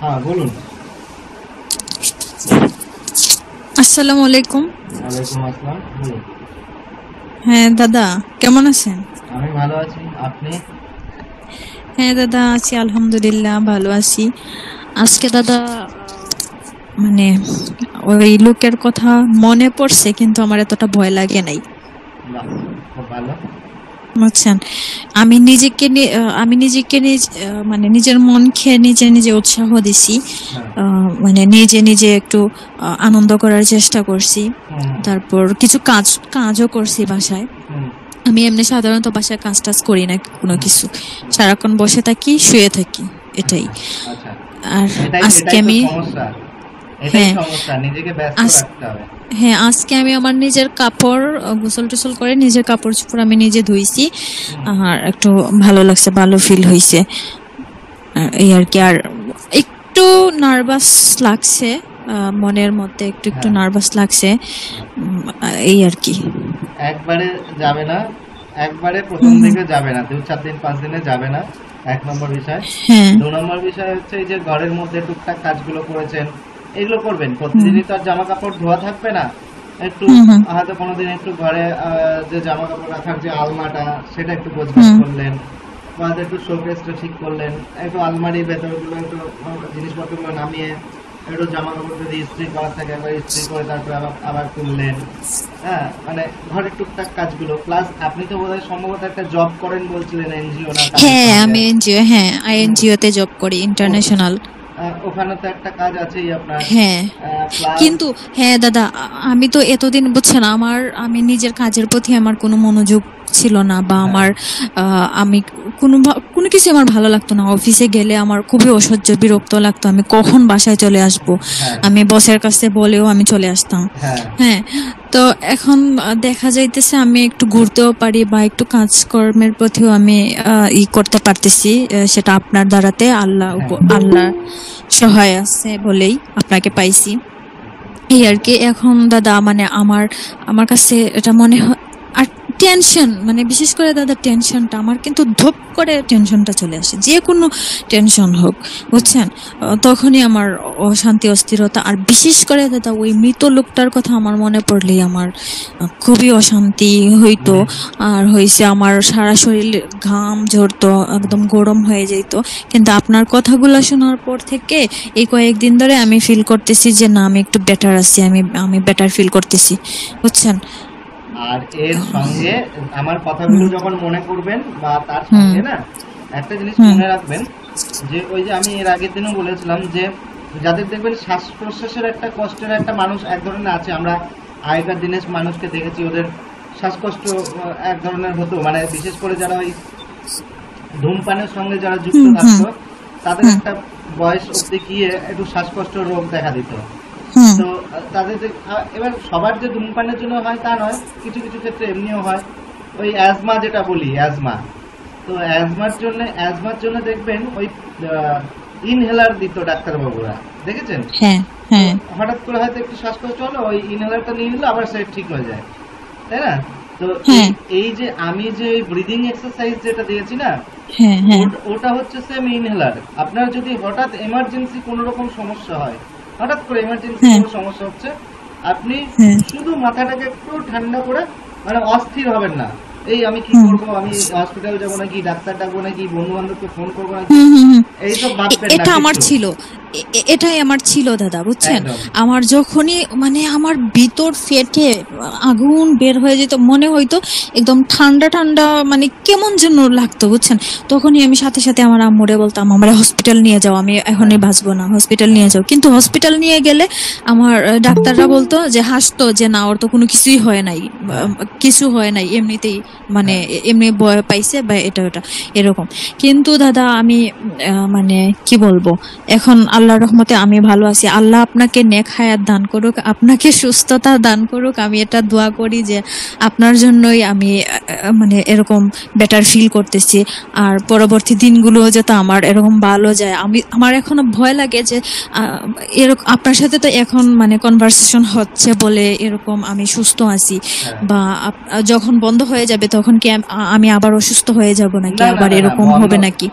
হ্যাঁ বলুন। আসসালামু আলাইকুম। ওয়ালাইকুম আসসালাম, বলুন। হ্যাঁ দাদা, কেমন আছেন? আমি ভালো আছি, আপনি? হ্যাঁ দাদা, আছি আলহামদুলিল্লাহ, ভালো আছি। আজকে দাদা মানে ওই লোকের কথা মনে পড়ছে, কিন্তু আমার এতটা ভয় লাগে নাই, বাহ, খুব ভালো। বুঝছেন। আমি নিজেকে মানে নিজের মন খেয়ে নিজে নিজে উৎসাহ দিছি। হ্যাঁ। মানে নিজে নিজে একটু আনন্দ করার চেষ্টা করছি। হুম তারপর কিছু কাজও করছি বাসায়। হুম আমি এমনি সাধারণত বাসায় কাজ টাজ করি না কোনো হুম। কিছু, সারাক্ষণ বসে থাকি, শুয়ে থাকি, এটাই। আচ্ছা আচ্ছা, আর এটাই আজকে এটাই তো আমি সমস্যা, এটাই হ্যাঁ সমস্যা, নিজেকে ব্যস্ত আজ রাখতে হবে। হ্যাঁ, আজকে আমি আমার নিজের কাপড় গোসল টোসল করে নিজের কাপড় চোপড় আমি নিজে ধুইছি। হুম আর একটু ভালো লাগছে, ভালো ফিল হয়েছে। এই আর কি। আর একটু নার্ভাস লাগছে, মনের মধ্যে একটু একটু হ্যাঁ নার্ভাস লাগছে। হ্যাঁ। এই আর কি। একবারে যাবে না, একবারে প্রথম হুম হুম। দিকে যাবে না, 2 4 দিন 5 দিনে যাবে না। 1 নম্বর বিষয়। হ্যাঁ। 2 নম্বর বিষয় হচ্ছে এই যে ঘরের মধ্যে টুকটাক কাজগুলো করেছেন, এগুলো করবেন। হুম প্রতিদিনই তো আর জামা কাপড় ধোয়া থাকবে না। একটু হুম হুম হয়তো কোনোদিন একটু ঘরে যে জামা কাপড় রাখার যে আলমাটা, সেটা একটু গোছগাছ হুম করলেন, বা হয়তো একটু শোকেসটা ঠিক করলেন, একটু আলমারির ভেতরগুলো একটু জিনিসপত্রগুলো নামিয়ে একটু জামা কাপড় যদি ইস্ত্রি করার থাকে একবার ইস্ত্রি করে তারপরে আবার আবার তুললেন। হ্যাঁ, মানে ঘরের টুকটাক কাজগুলো। প্লাস আপনি তো বোধহয় সম্ভবত একটা জব করেন বলছিলেন, এনজিও না কাজের হ্যাঁ, সঙ্গে। আমি এনজিও, হ্যাঁ হুম, আইএনজিও তে জব করি, ও, ইন্টারন্যাশনাল। ওখানে তো একটা কাজ আছেই আপনার। হ্যাঁ, প্লাস কিন্তু হ্যাঁ দাদা, আমি তো এতদিন বুঝছেন, আমি নিজের কাজের প্রতি আমার কোনো মনোযোগ ছিল না, বা হ্যাঁ আমার আমি কোনো কিছু আমার ভালো লাগতো না। অফিসে গেলে আমার খুবই অসহ্য বিরক্ত লাগতো, আমি কখন বাসায় চলে আসব। হ্যাঁ আমি বসের কাছে বলেও আমি চলে আসতাম। হ্যাঁ হ্যাঁ। তো এখন দেখা যাইতেছে আমি একটু ঘুরতেও পারি, বা একটু কাজকর্মের প্রতিও আমি করতে পারতেছি। সেটা আপনার দ্বারাতে হ্যাঁ। আল্লাহ সহায় আছে বলেই আপনাকে পাইছি। এই আর আচ্ছা। কি। এখন দাদা মানে আমার আমার কাছে এটা মনে হয়। আর টেনশন, মানে বিশেষ করে দাদা টেনশনটা আমার, কিন্তু ধপ করে টেনশনটা চলে আসে, যে কোনো টেনশন হোক, হুম বুঝছেন। তখনই আমার অশান্তি অস্থিরতা। আর বিশেষ করে দাদা ওই মৃত লোকটার কথা আমার মনে পড়লেই আমার খুবই অশান্তি হইতো। হুম। আর হয়েছে আমার সারা শরীর ঘাম ঝরতো, একদম গরম হয়ে যেত। কিন্তু আপনার কথাগুলো শোনার পর থেকে এই কয়েকদিন ধরে আমি ফিল করতেছি যে না, আমি একটু বেটার আছি, আমি আমি বেটার ফিল করতেছি, বুঝছেন। আর এর সঙ্গে আমার কথাগুলো হুম যখন মনে করবেন, বা তার হুম সঙ্গে না একটা জিনিস হুম মনে রাখবেন, যে ওই যে আমি এর আগের দিনও বলেছিলাম যে যাদের দেখবেন শ্বাস প্রশ্বাসের একটা কষ্টের একটা মানুষ এক ধরনের আছে, আমরা আগেকার দিনের মানুষকে দেখেছি ওদের শ্বাসকষ্ট এক ধরনের হতো, মানে বিশেষ করে যারা ওই ধূমপানের সঙ্গে যারা যুক্ত হুম হুম থাকতো, তাদের হুম একটা বয়স অবধি গিয়ে একটু শ্বাসকষ্ট রোগ দেখা দিত। হুম তো তাদের এবার সবার যে ধূমপানের জন্য হয় তা নয়, কিছু কিছু ক্ষেত্রে এমনিও হয়। ওই অ্যাজমা যেটা বলি, অ্যাজমা, তো অ্যাজমার জন্য দেখবেন ওই ইনহেলার দিত ডাক্তারবাবুরা, দেখেছেন? হ্যাঁ তো হ্যাঁ হঠাৎ করে হয়তো একটু শ্বাসকষ্ট হলো, ওই ইনহেলারটা নিয়ে নিল, আবার সে ঠিক হয়ে যায়, তাই না? তো এই হ্যাঁ এই যে আমি যে ব্রিদিং এক্সারসাইজ যেটা দিয়েছি না, হ্যাঁ হ্যাঁ ওটা হচ্ছে সেম ইনহেলার। আপনার যদি হঠাৎ এমার্জেন্সি কোনো রকম সমস্যা হয়, হঠাৎ করে এমার্জেন্সি হ্যাঁ কোনো সমস্যা হচ্ছে, আপনি হ্যাঁ শুধু মাথাটাকে একটু ঠান্ডা করে, মানে অস্থির হবেন না, এই আমি কি হুম করব, আমি হসপিটাল যাবো নাকি, ডাক্তার ডাকবো নাকি, বন্ধু বান্ধবকে ফোন করবো নাকি, হুম হুম হুম। এইসব ভাববেন না এটা আমার কিছু। ছিল। এটাই আমার ছিল দাদা, বুঝছেন। একদম। আমার যখনই মানে আমার ভিতর ফেটে আগুন বের হয়ে যেত, মনে হইতো একদম ঠান্ডা ঠান্ডা, মানে কেমন যেন লাগতো, বুঝছেন। তখনই আমি সাথে সাথে আমার আম্মুরে বলতাম, আমার হসপিটাল নিয়ে যাও, আমি হ্যাঁ এখনই বাঁচবো না, হসপিটাল নিয়ে হ্যাঁ যাও। কিন্তু হসপিটাল নিয়ে গেলে আমার ডাক্তাররা বলতো, যে হাসতো, যে না, ওর তো কোনো কিছুই হয় নাই, হ্যাঁ কিছু হয় নাই, এমনিতেই, মানে হ্যাঁ এমনি ভয় পাইছে বা এটা ওটা এরকম। কিন্তু দাদা আমি মানে কি বলবো, এখন আল্লাহর রহমতে আমি ভালো আছি। আল্লাহ আপনাকে নেক হায়াত দান করুক, আপনাকে সুস্থতা দান করুক, আমি এটা দোয়া করি যে আপনার জন্যই আমি মানে এরকম বেটার ফিল করতেছি। আর পরবর্তী দিনগুলো যাতে আমার এরকম ভালো যায়। আমার এখনো ভয় লাগে যে এরকম আপনার সাথে তো এখন মানে কনভারসেশন হচ্ছে বলে এরকম আমি সুস্থ আছি, হ্যাঁ। বা যখন বন্ধ হয়ে যাবে তখন কি আমি আবার অসুস্থ হয়ে যাব নাকি, না না আবার না না, এরকম বন্ধ। হবে নাকি?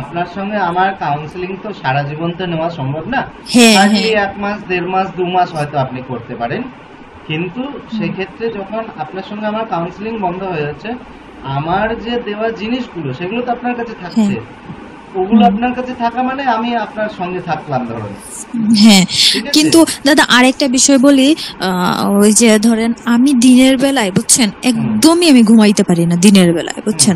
আপনার সঙ্গে আমার কাউন্সিলিং তো সারা জীবন তো নেওয়া সম্ভব না। হ্যাঁ, হার্ডলি হ্যাঁ। 1 মাস 1.5 মাস 2 মাস হয়তো আপনি করতে পারেন, কিন্তু সেক্ষেত্রে যখন আপনার সঙ্গে আমার কাউন্সিলিং বন্ধ হয়ে যাচ্ছে, আমার যে দেওয়া জিনিসগুলো সেগুলো তো আপনার কাছে থাকছে, ওগুলো আপনার কাছে থাকা মানে আমি আপনার সঙ্গে থাকলাম ধরুন, হ্যাঁ, ঠিক আছে? কিন্তু দাদা আরেকটা বিষয় বলি, ওই যে ধরেন আমি দিনের বেলায় বুঝছেন একদমই আমি ঘুমাইতে পারি না দিনের বেলায় বুঝছেন।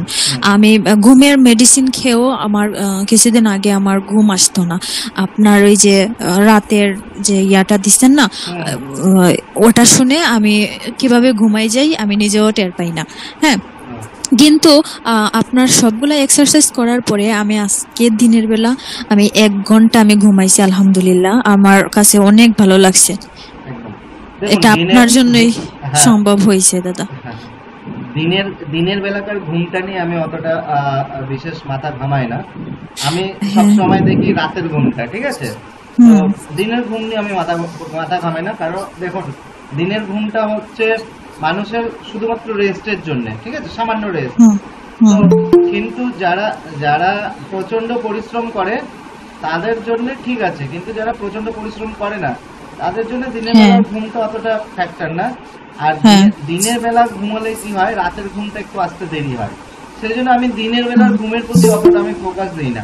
আমি ঘুমের মেডিসিন খেয়েও আমার কিছুদিন আগে আমার ঘুম আসতো না। আপনার ওই যে রাতের যে ইয়াটা দিচ্ছেন না, ওটা শুনে আমি কিভাবে ঘুমাই যাই আমি নিজেও টের পাই না। হ্যাঁ, কিন্তু আপনার সবগুলা এক্সারসাইজ করার পরে আমি আজকে দিনের বেলা আমি 1 ঘন্টা আমি ঘুমাইছি, আলহামদুলিল্লাহ আমার কাছে অনেক ভালো লাগছে। একদম। দেখুন, এটা আপনার জন্যই হ্যাঁ, সম্ভব হয়েছে দাদা। হ্যাঁ। দিনের বেলাকার ঘুমটা নিয়ে আমি অতটা বিশেষ মাথা ঘামাই না। আমি সবসময় দেখি রাতের ঘুমটা, ঠিক আছে? তো দিনের ঘুম নিয়ে আমি মাথা ঘামাই না, কারণ দেখুন দিনের ঘুমটা হচ্ছে মানুষের শুধুমাত্র রেস্টের জন্য, ঠিক আছে, সামান্য রেস্ট। তো কিন্তু যারা যারা প্রচন্ড পরিশ্রম করে তাদের জন্য ঠিক আছে, কিন্তু যারা প্রচন্ড পরিশ্রম করে না তাদের জন্য দিনের বেলার ঘুমটা অতটা ফ্যাক্টর না। আর দিনের বেলা ঘুমালে কি হয়, রাতের ঘুমটা একটু আসতে দেরি হয়, সেই জন্য আমি দিনের বেলার ঘুমের প্রতি অতটা আমি ফোকাস দিই না।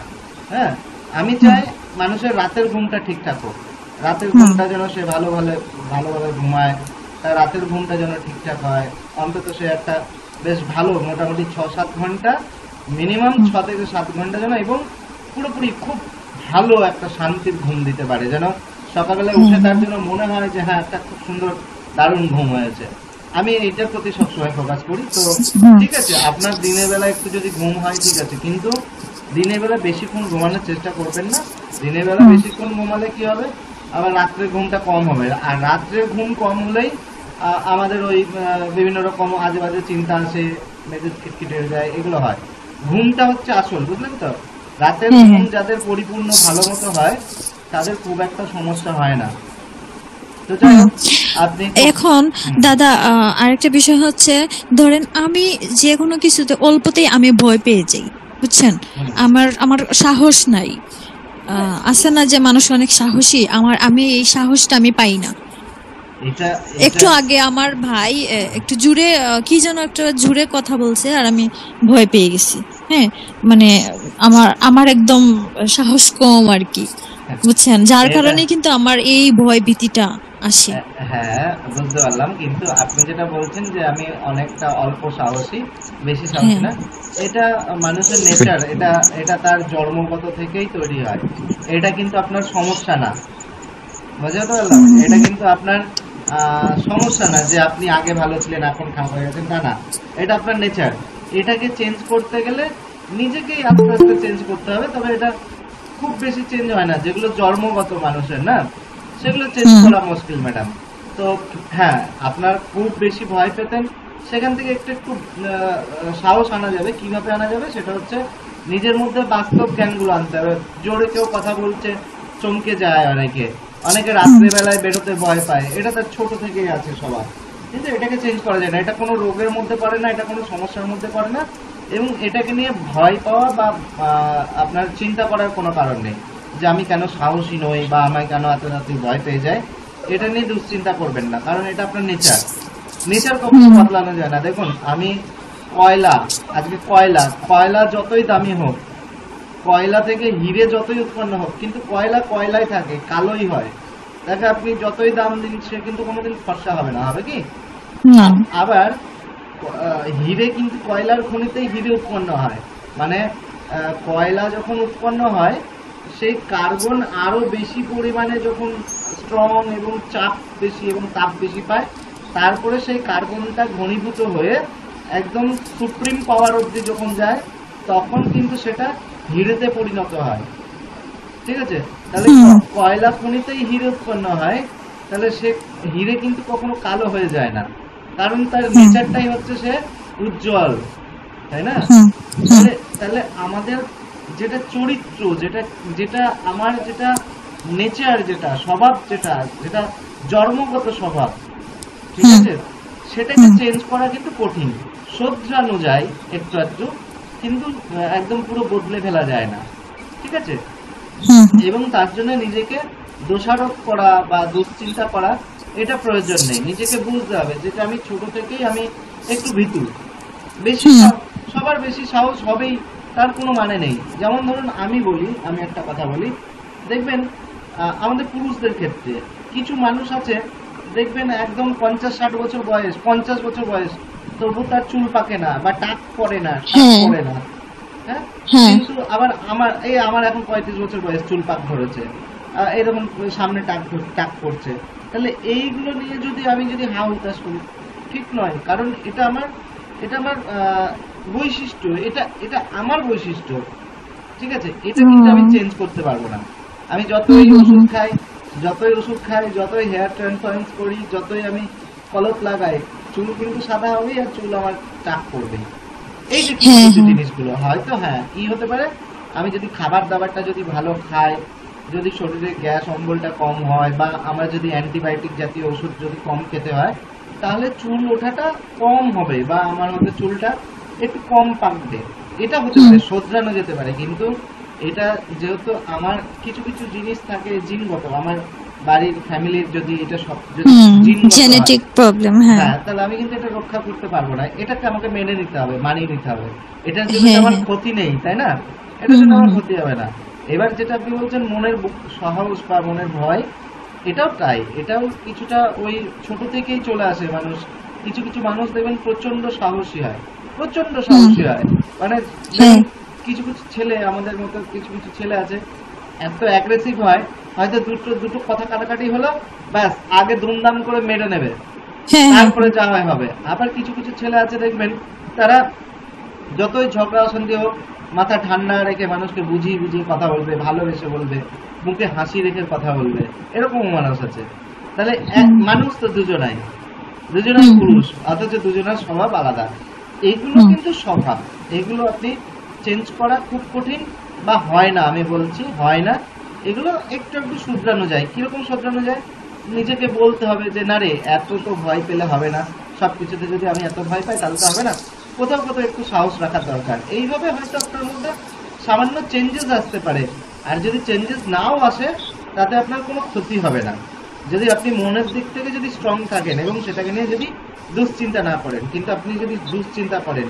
হ্যাঁ, আমি চাই মানুষের রাতের ঘুমটা ঠিকঠাক হোক, রাতের ঘুমটা যেন সে ভালোভাবে ঘুমায়, তার রাতের ঘুমটা যেন ঠিকঠাক হয়, অন্তত সে একটা বেশ ভালো মোটামুটি 6-7 ঘন্টা, মিনিমাম 6 থেকে 7 ঘন্টা যেন, এবং পুরোপুরি খুব ভালো একটা শান্তির ঘুম দিতে পারে, যেন সকালবেলা উঠে তার জন্য মনে হয় যে হ্যাঁ একটা খুব সুন্দর দারুণ ঘুম হয়েছে। আমি এইটার প্রতি সবসময় ফোকাস করি। তো ঠিক আছে, আপনার দিনের বেলা একটু যদি ঘুম হয় ঠিক আছে, কিন্তু দিনের বেলা বেশিক্ষণ ঘুমানোর চেষ্টা করবেন না। দিনের বেলা বেশিক্ষণ ঘুমালে কি হবে, আবার রাত্রের ঘুমটা কম হবে, আর রাত্রের ঘুম কম হলেই আমাদের ওই বিভিন্ন রকম আজে বাজে চিন্তা আসে, মেজাজ খিটখিটে হয়ে যায়, এগুলো হয়। ঘুমটা হচ্ছে আসল, বুঝলেন তো? রাতের ঘুম যাদের পরিপূর্ণ ভালো মতো হয় তাদের খুব একটা সমস্যা হয় না। তো যাই হোক, আপনি এখন দাদা আরেকটা বিষয় হচ্ছে, ধরেন আমি যে কোনো কিছুতে অল্পতেই আমি ভয় পেয়ে যাই বুঝছেন। আমার সাহস নাই। আছে না যে মানুষ অনেক সাহসী, আমি এই সাহসটা আমি পাই না। এটা একটু আগে আমার ভাই একটু জুড়ে কি যেন একটা জুড়ে কথা বলছে আর আমি ভয় পেয়ে গেছি। হ্যাঁ, মানে আমার একদম সাহস কম আর কি বুঝছেন, যার কারণে কিন্তু আমার এই ভয় ভীতিটা আসে। হ্যাঁ, বুঝতে পারলাম, কিন্তু আপনি যেটা বলছেন যে আমি অনেকটা অল্প সাহসী, বেশি সাহসী না, এটা মানুষের নেচার, এটা তার জন্মগত থেকেই তৈরি হয়। এটা কিন্তু আপনার সমস্যা না, বুঝতে পারলাম? এটা কিন্তু আপনার সমস্যা না যে আপনি আগে ভালো ছিলেন এখন খারাপ হয়ে গেছেন, না না, এটা আপনার নেচার। এটাকে চেঞ্জ করতে গেলে নিজেকেই আস্তে আস্তে চেঞ্জ করতে হবে, তবে এটা খুব বেশি চেঞ্জ হয় না, যেগুলো জন্মগত মানুষের না সেগুলো চেঞ্জ করা মুশকিল ম্যাডাম। তো হ্যাঁ, আপনার খুব বেশি ভয় পেতেন, সেখান থেকে একটু একটু সাহস আনা যাবে। কিভাবে আনা যাবে সেটা হচ্ছে নিজের মধ্যে বাস্তব জ্ঞানগুলো আনতে হবে। জোরে কেউ কথা বলছে চমকে যায় অনেকে রাত্রেবেলায় বেরোতে ভয় পায়, এটা তার ছোট থেকেই আছে সবার, কিন্তু এটাকে চেঞ্জ করা যায় না। এটা কোনো রোগের মধ্যে পড়ে না, এটা কোনো সমস্যার মধ্যে পড়ে না, এবং এটাকে নিয়ে ভয় পাওয়া বা আপনার চিন্তা করার কোনো কারণ নেই যে আমি কেন সাহসী নই বা আমায় কেন এত রাতে ভয় পেয়ে যায়। এটা নিয়ে দুশ্চিন্তা করবেন না, কারণ এটা আপনার নেচার কখনো বদলানো যায় না। দেখুন, আমি আজকে কয়লা যতই দামি হোক, কয়লা থেকে হিরে যতই উৎপন্ন হোক, কিন্তু কয়লাই থাকে, কালোই হয়। দেখে আপনি যতই দাম দিন সে কিন্তু কোনোদিন ফর্সা হবে না, হবে কি? আবার হিরে কিন্তু কয়লার খনিতেই হিরে উৎপন্ন হয়, মানে কয়লা যখন উৎপন্ন হয় সেই কার্বন আরো বেশি পরিমাণে যখন স্ট্রং এবং চাপ বেশি এবং তাপ বেশি পায়, তারপরে সেই কার্বনটা ঘনীভূত হয়ে একদম সুপ্রিম পাওয়ার অবধি যখন যায়, তখন কিন্তু সেটা হিরেতে পরিণত হয়। ঠিক আছে, তাহলে কয়লা খনিতেই হিরে উৎপন্ন হয়, তাহলে সে হিরে কিন্তু কখনো কালো হয়ে যায় না, কারণ তার নেচারটাই হচ্ছে সে উজ্জ্বল, তাই না? তাহলে আমাদের যেটা চরিত্র, যেটা আমার যেটা নেচার, যেটা স্বভাব, যেটা জন্মগত স্বভাব, ঠিক আছে, সেটাকে চেঞ্জ করা কিন্তু কঠিন। শোধরানো যায় একটু একটু, কিন্তু একদম পুরো বদলে ফেলা যায় না, ঠিক আছে? হুম হুম এবং তার জন্য নিজেকে দোষারোপ করা বা দুশ্চিন্তা করা এটা প্রয়োজন নেই। নিজেকে বুঝতে হবে যেটা আমি ছোট থেকেই আমি একটু ভীতু, বেশি হুম সবার বেশি সাহস হবেই তার কোনো মানে নেই। যেমন ধরুন আমি একটা কথা বলি, দেখবেন আমাদের পুরুষদের ক্ষেত্রে কিছু মানুষ আছে, দেখবেন একদম 50-60 বছর বয়স, 50 বছর বয়স, তবু তার চুল পাকে না বা টাক পড়ে না, টাক হ্যাঁ পড়ে না। হ্যাঁ, হ্যাঁ কিন্তু আবার আমার এখন 35 বছর বয়স, চুল পাক ধরেছে, এরকম সামনে টাক পড়ছে। তাহলে এইগুলো নিয়ে আমি যদি হা হুতাশ করি, ঠিক নয়। কারণ এটা আমার বৈশিষ্ট্য, এটা আমার বৈশিষ্ট্য। ঠিক আছে, এটা কিন্তু আমি হুম চেঞ্জ করতে পারবো না। আমি হুম যতই হুম ওষুধ হুম খাই, যতই হেয়ার ট্রান্সপ্লান্ট করি, যতই আমি কলপ লাগাই, চুল কিন্তু সাদা হবেই আর চুল আমার টাক পড়বেই। এই যে কিছু হ্যাঁ কিছু হ্যাঁ জিনিসগুলো হয়তো, হ্যাঁ, কি হতে পারে, আমি যদি খাবার দাবারটা যদি ভালো খাই, যদি শরীরে গ্যাস অম্বলটা কম হয়, বা আমরা যদি অ্যান্টিবায়োটিক জাতীয় ওষুধ যদি কম খেতে হয়, তাহলে চুল ওঠাটা কম হবে বা আমার হয়তো চুলটা একটু কম পাকবে। এটা হতে হুম পারে, শোধরানো যেতে পারে। কিন্তু এটা যেহেতু আমার কিছু কিছু জিনিস থাকে জিনগত, আমার বাড়ির ফ্যামিলির যদি এটা সব যদি হুম জিনগত হয়, জেনেটিক প্রবলেম, হ্যাঁ হ্যাঁ, তাহলে আমি কিন্তু এটা রক্ষা করতে পারবো না। এটাকে আমাকে মেনে নিতে হবে, মানিয়ে নিতে হবে। এটার জন্য তো হ্যাঁ আমার হ্যাঁ ক্ষতি নেই, তাই না? এটার হুম জন্য হুম আমার হুম ক্ষতি হবে না। এবার যেটা আপনি বলছেন মনের সাহস বা মনের ভয়, এটাও তাই। এটাও কিছুটা ওই ছোট থেকেই চলে আসে মানুষ। কিছু কিছু মানুষ দেখবেন প্রচন্ড সাহসী হয়, প্রচন্ড হুম, সাহসী হয়। মানে হ্যাঁ দেখুন, কিছু কিছু ছেলে, আমাদের মতো কিছু কিছু ছেলে আছে, এত অ্যাগ্রেসিভ হয়, হয়তো দুটো দুটো কথা কাটাকাটি হলো, ব্যাস আগে দুমদাম করে মেরে নেবে, হ্যাঁ হ্যাঁ তারপরে যা হয় হবে। আবার কিছু কিছু ছেলে আছে দেখবেন, তারা যতই ঝগড়া অশান্তি হোক, মাথা ঠান্ডা রেখে মানুষকে বুঝিয়ে বুঝিয়ে কথা বলবে, ভালোবেসে বলবে, মুখে হাসি রেখে কথা বলবে, এরকম মানুষ আছে। তাহলে হুম মানুষ তো দুজনাই, দুজনাই হুম হুম পুরুষ, অথচ দুজনার স্বভাব আলাদা। এইগুলো হুম কিন্তু স্বভাব, এগুলো আপনি চেঞ্জ করা খুব কঠিন, বা হয় না, আমি বলছি হয় না। এগুলো একটু একটু শুধরানো যায়। কিরকম শুধরানো যায়? নিজেকে বলতে হবে যে না রে, এত তো ভয় পেলে হবে না, সবকিছুতে যদি আমি এত ভয় পাই তাহলে তো হবে না, কোথাও কোথাও একটু সাহস রাখার দরকার। এইভাবে হয়তো আপনার মধ্যে সামান্য চেঞ্জেস আসতে পারে। আর যদি চেঞ্জেস নাও আসে, তাতে আপনার কোনো ক্ষতি হবে না, যদি আপনি মনের দিক থেকে যদি স্ট্রং থাকেন এবং সেটাকে নিয়ে যদি দুশ্চিন্তা না করেন। কিন্তু আপনি যদি দুশ্চিন্তা করেন,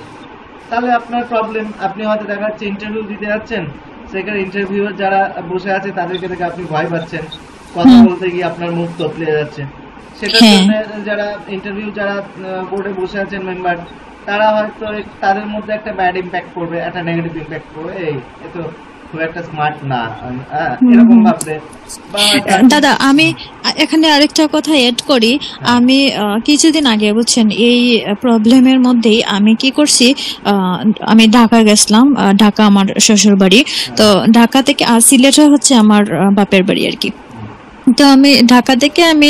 তাহলে আপনার প্রবলেম। আপনি হয়তো দেখা যাচ্ছে ইন্টারভিউ দিতে যাচ্ছেন, সেখানে ইন্টারভিউয়ার যারা বসে আছে তাদেরকে দেখে আপনি ভয় পাচ্ছেন, কথা হুম, বলতে গিয়ে আপনার মুখ ততলে যাচ্ছে। সেটার হ্যাঁ জন্য যারা বোর্ডে বসে আছেন মেম্বার, তারা হয়তো তাদের মধ্যে একটা ব্যাড ইম্প্যাক্ট করবে, একটা নেগেটিভ ইম্প্যাক্ট করবে, এই এ তো খুব একটা স্মার্ট না, হুম এরকম হুম ভাববে। বা হয়তো আপনি, দাদা আমি এখানে আরেকটা কথা এড করি। হ্যাঁ, আমি কিছুদিন আগে বুঝছেন এই প্রবলেমের মধ্যেই আমি কি করছি, আহ, আমি ঢাকা গেছিলাম, ঢাকা আমার শ্বশুর বাড়ি। তো হ্যাঁ, ঢাকা থেকে সিলেটে হচ্ছে আমার বাপের বাড়ি আর কি। তো আমি ঢাকা থেকে আমি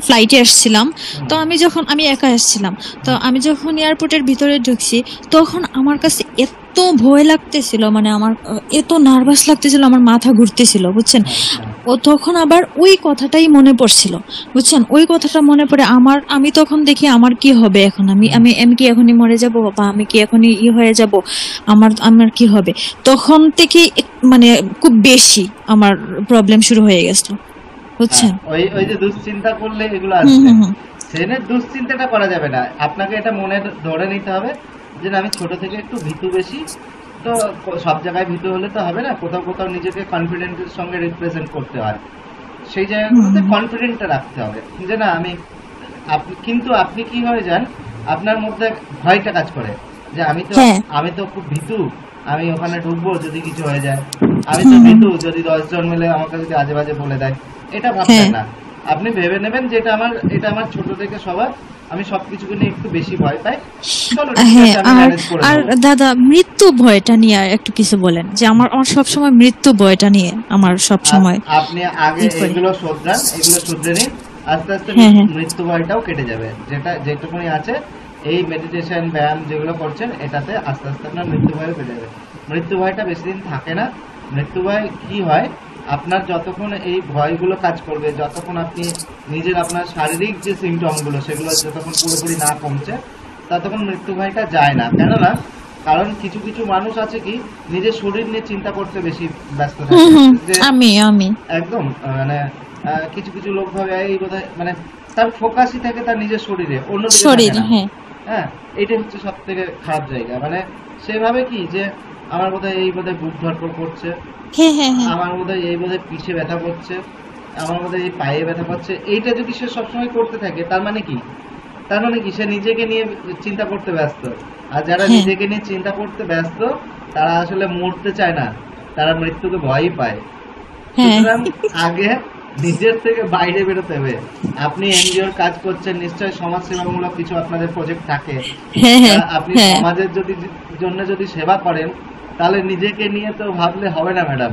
ফ্লাইটে আসছিলাম। হুম, তো আমি একা আসছিলাম। তো হুম, আমি যখন এয়ারপোর্টের ভিতরে ঢুকছি, তখন আমার কাছে এত ভয় লাগতেছিল, মানে আমার এত নার্ভাস লাগতেছিল, আমার মাথা ঘুরতেছিল বুঝছেন। আচ্ছা, ও তখন আবার ওই কথাটাই মনে পড়ছিল, বুঝছেন। ওই কথাটা মনে পড়ে আমি তখন দেখি আমার কি হবে এখন, আমি হুম, আমি আমি কি এখনই মরে যাব, বা আমি কি এখনই হয়ে যাব, আমার আমার কি হবে। তখন থেকে মানে খুব বেশি আমার প্রবলেম শুরু হয়ে গেছে, হ্যাঁ, বুঝছেন। ওই ওই যে দুশ্চিন্তা করলে এগুলো হুম আসবে। হুম হুম সেনের দুশ্চিন্তাটা করা যাবে না, আপনাকে এটা মনে ধরে নিতে হবে যে না, আমি ছোট থেকে একটু ভীতু বেশি। তো সব জায়গায় ভীতু হলে তো হবে না, কোথাও কোথাও নিজেকে কনফিডেন্সের সঙ্গে রিপ্রেজেন্ট করতে হয়। সেই হুম জায়গাগুলোতে হুম, কনফিডেন্টটা রাখতে হবে যে না আমি, কিন্তু আপনি কি হয়ে যান, আপনার মধ্যে ভয়টা কাজ করে যে হ্যাঁ আমি তো খুব ভীতু, আমি ওখানে ঢুকবো যদি কিছু হয়ে যায়, আমি তো হুম হুম ভীতু যদি 10 জন মিলে আমাকে যদি আজে বাজে বলে দেয়। এটা ভাববেন হ্যাঁ না। আপনি ভেবে নেবেন যে এটা আমার ছোট থেকে স্বভাব, আমি সবকিছুকে নিয়ে একটু বেশি ভয় পাই, চলো ঠিক হ্যাঁ। আছে, আমি আর ম্যানেজ করে আর নেবো। দাদা, মৃত্যু ভয়টা নিয়ে আর একটু কিছু বলেন, যে আমার আমার সবসময় মৃত্যু ভয়টা নিয়ে আমার সব সময় আপনি আগে ই করে। এগুলো শুধরে নিন, আস্তে আস্তে হ্যাঁ হ্যাঁ মৃত্যু ভয়টাও কেটে যাবে। যেটুকুনি আছে, এই মেডিটেশন ব্যায়াম যেগুলো করছেন, এটাতে আস্তে আস্তে আপনার মৃত্যু ভয়ও কেটে যাবে। মৃত্যু ভয়টা বেশি দিন থাকে না। মৃত্যু ভয় কি হয়, আপনার যতক্ষণ এই ভয়গুলো কাজ করবে, যতক্ষণ আপনি আপনার শারীরিক যে সিমটমগুলো সেগুলো যতক্ষণ পুরোপুরি না কমছে, ততক্ষণ মৃত্যু ভয়টা যায় না। কেননা কারণ কিছু কিছু মানুষ আছে কি নিজের শরীর নিয়ে চিন্তা করতে বেশি ব্যস্ত হুম থাকে, হুম যে আমি একদম মানে কিছু কিছু লোক ভাবে এই বোধহয় মানে তার ফোকাসই থাকে তার নিজের শরীরে, অন্যদিকে থাকে শরীর, না। হ্যাঁ হ্যাঁ, এইটা হচ্ছে সব থেকে খারাপ জায়গা। মানে সেভাবে কি যে আমার বোধহয় এই বোধহয় বুক ধরপড় করছে, হ্যাঁ হ্যাঁ হ্যাঁ আমার বোধহয় এই বোধহয় পিঠে ব্যথা করছে, আমার বোধহয় এই পায়ে ব্যথা করছে, এইটা যদি সে সবসময় করতে থাকে তার মানে কি, তার মানে কি সে নিজেকে নিয়ে চিন্তা করতে ব্যস্ত। আর যারা হ্যাঁ নিজেকে নিয়ে চিন্তা করতে ব্যস্ত তারা আসলে মরতে চায় না, তারা মৃত্যুকে ভয়ই পায়। হ্যাঁ সুতরাং আগে নিজের থেকে বাইরে বেরোতে হবে। আপনি এনজিওর কাজ করছেন, নিশ্চয়ই সমাজসেবামূলক কিছু আপনাদের প্রজেক্ট থাকে, হ্যাঁ হ্যাঁ আপনি হ্যাঁ সমাজের জন্য যদি সেবা করেন তাহলে নিজেকে নিয়ে তো ভাবলে হবে না ম্যাডাম,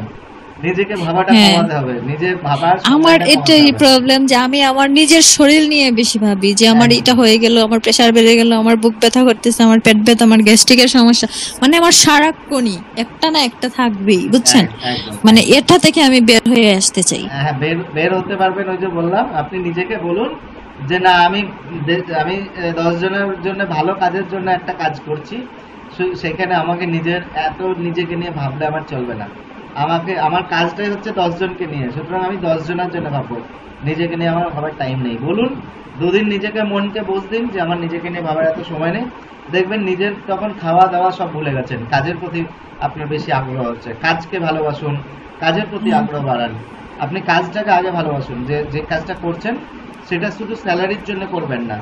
নিজেকে ভাবাটা হ্যাঁ কমাতে হবে, নিজের ভাবার আমার সময়টা কমাতে এটাই হবে। প্রবলেম যে আমি আমার নিজের শরীর নিয়ে বেশি ভাবি, যে আমার এটা একদম হয়ে গেল, আমার প্রেসার বেড়ে গেল, আমার বুক ব্যথা করতেছে, আমার পেট ব্যথা, আমার গ্যাস্ট্রিকের সমস্যা, মানে আমার সারাক্ষণই একটা না একটা থাকবেই, বুঝছেন? একদম মানে এটা থেকে আমি বের হয়ে আসতে চাই। হ্যাঁ, বের বের হতে পারবেন। ওই যে বললাম, আপনি নিজেকে বলুন যে না আমি আমি 10 জনের জন্য ভালো কাজের জন্য একটা কাজ করছি, সেখানে আমাকে নিজেকে নিয়ে ভাবলে আমার চলবে না। আমার কাজটাই হচ্ছে 10 জনকে নিয়ে, সুতরাং আমি 10 জনের জন্য ভাববো, নিজেকে নিয়ে আমার ভাবার টাইম নেই। বলুন, দুদিন নিজেকে মনকে বোঝ দিন যে আমার নিজেকে নিয়ে ভাবার এত সময় নেই, দেখবেন নিজের তখন খাওয়া দাওয়া সব ভুলে গেছেন, কাজের প্রতি আপনার বেশি আগ্রহ হচ্ছে। কাজকে ভালোবাসুন, কাজের প্রতি আগ্রহ বাড়ান। আপনি কাজটাকে আগে ভালোবাসুন, যে যে কাজটা করছেন সেটা শুধু স্যালারির জন্য করবেন না,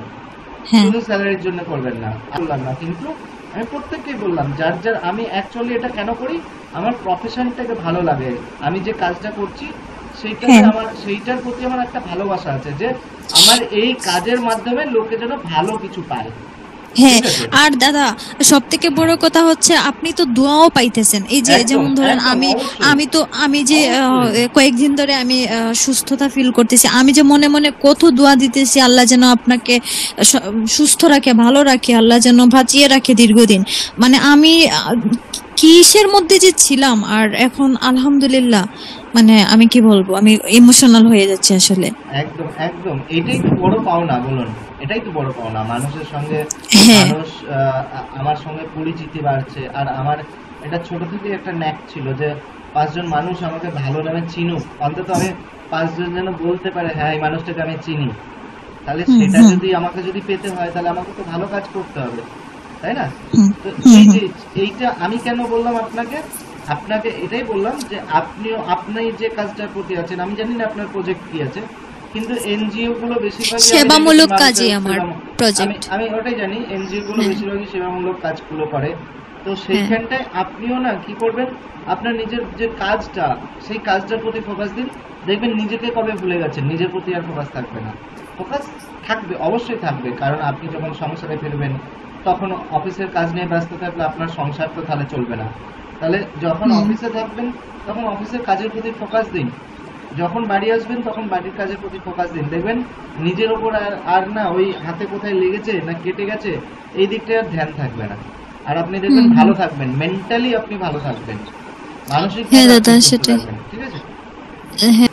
হ্যাঁ শুধু স্যালারির জন্য করবেন না বললাম না, কিন্তু আমি প্রত্যেককেই বললাম যার যার, আমি অ্যাকচুয়ালি এটা কেন করি, আমার প্রফেশনটাকে ভালো লাগে, আমি যে কাজটা করছি সেইটাতে হ্যাঁ সেইটার প্রতি আমার একটা ভালোবাসা আছে, যে আমার এই কাজের মাধ্যমে লোকে যেন ভালো কিছু পায়। হ্যাঁ। ঠিক আছে, আর দাদা, সব থেকে বড় কথা হচ্ছে আপনি তো দোয়াও পাইতেছেন। এই যে একদম যেমন ধরেন একদম আমি অবশ্যই আমি তো আমি যে অবশ্যই কয়েকদিন ধরে আমি সুস্থতা ফিল করতেছি, আমি যে মনে মনে কত দোয়া দিতেছি, আল্লাহ যেন আপনাকে সুস্থ রাখে, ভালো রাখে, আল্লাহ যেন বাঁচিয়ে রাখে দীর্ঘদিন। মানে আমি কিসের মধ্যে যে ছিলাম, আর এখন আলহামদুলিল্লাহ, মানে আমি কি বলবো, আমি ইমোশনাল হয়ে যাচ্ছি আসলে। একদম একদম এটাই তো বড় পাওনা, বলুন, এটাই তো বড় পাওনা। মানুষের সঙ্গে হ্যাঁ মানুষ আমার সঙ্গে পরিচিতি বাড়ছে। আর আমার এটা ছোট থেকে একটা ন্যাক ছিল যে 5 জন মানুষ আমাকে ভালো নামে চিনুক, অন্তত আমি 5 জন যেন বলতে পারে হ্যাঁ এই মানুষটাকে আমি চিনি। তাহলে হুম সেটা হুম যদি আমাকে যদি পেতে হয় তাহলে আমাকে তো ভালো কাজ করতে হবে, তাই না? হুম তো হুম এই হুম যে এইটা আমি কেন বললাম আপনাকে, আপনাকে এটাই বললাম যে আপনি যে কাজটার প্রতি আছেন, আমি জানি না আপনার প্রজেক্ট কি আছে, কিন্তু এনজিও গুলো বেশিরভাগই আমি দেখেছি সেবামূলক কাজই মানুষের আমার আমি প্রজেক্ট। আমি ওটাই জানি, এনজিও গুলো হ্যাঁ বেশিরভাগই সেবামূলক কাজগুলো করে। তো হ্যাঁ সেইখানটায় আপনিও না কি করবেন, আপনার নিজের যে কাজটা সেই কাজটার প্রতি ফোকাস দিন, দেখবেন নিজেকে কবে ভুলে গেছেন, নিজের প্রতি আর ফোকাস থাকবে না। ফোকাস থাকবে, অবশ্যই থাকবে, কারণ আপনি যখন সংসারে ফিরবেন তখন অফিসের কাজ নিয়ে ব্যস্ত থাকলে আপনার সংসার তো তাহলে চলবে না। তাহলে যখন হুম অফিসে থাকবেন তখন অফিসের কাজের প্রতি ফোকাস দিন, যখন বাড়ি আসবেন তখন বাড়ির কাজের প্রতি ফোকাস দিন, দেখবেন নিজের ওপর আর না ওই হাতে কোথায় লেগেছে না কেটে গেছে এই দিকটা আর ধ্যান থাকবে না। আর আপনি দেখবেন হুম ভালো হুম। থাকবেন, মেন্টালি আপনি ভালো থাকবেন, মানসিক হ্যাঁ ভাবে আপনি দাদা, সুস্থ সেটাই। থাকবেন। ঠিক আছে, হ্যাঁ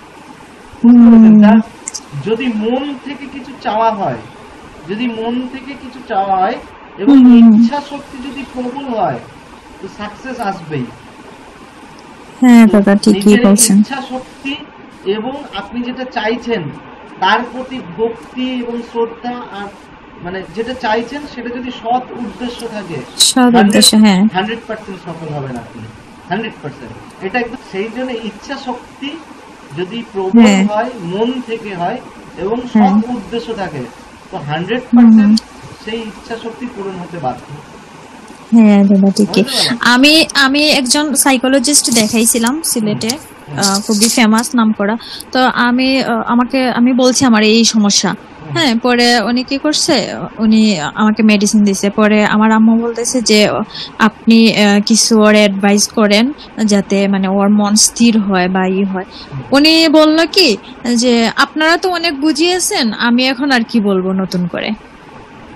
বুঝতে পেরেছেন? হুম যদি মন থেকে কিছু চাওয়া হয়, যদি মন থেকে কিছু চাওয়া হয় এবং হুম হুম হুম। ইচ্ছা শক্তি যদি প্রবল হয় তো সাকসেস আসবেই। হ্যাঁ তো দাদা, ঠিকই নিজের বলছেন। ইচ্ছা শক্তি এবং আপনি যেটা চাইছেন তার প্রতি ভক্তি এবং শ্রদ্ধা, আর মানে যেটা চাইছেন সেটা যদি সৎ উদ্দেশ্য থাকে, সৎ 100 উদ্দেশ্য, হ্যাঁ 100% সফল হবেন আপনি, 100%। এটা একদম সেই জন্য ইচ্ছা শক্তি যদি প্রবল হ্যাঁ হয়, মন থেকে হয় এবং হ্যাঁ সৎ উদ্দেশ্য থাকে, তো হুম 100% হুম। সেই ইচ্ছা শক্তি পূরণ হতে বাধ্য। হ্যাঁ দাদা, ঠিকই। বুঝতে পারলেন? আমি আমি একজন সাইকোলজিস্ট দেখাইছিলাম হুম সিলেটে, হুম খুবই ফেমাস, নাম করা। তো আমি বলছি আমার এই সমস্যা। হুম হ্যাঁ, পরে উনি কি করছে, উনি আমাকে মেডিসিন দিছে। পরে আমার আম্মু বলতেছে যে আপনি কিছু ওর অ্যাডভাইস করেন যাতে মানে ওর মন স্থির হয় বা ই হয়। হুম। উনি বলল কি যে আপনারা তো অনেক বুঝিয়েছেন, আমি এখন আর কি বলবো নতুন করে।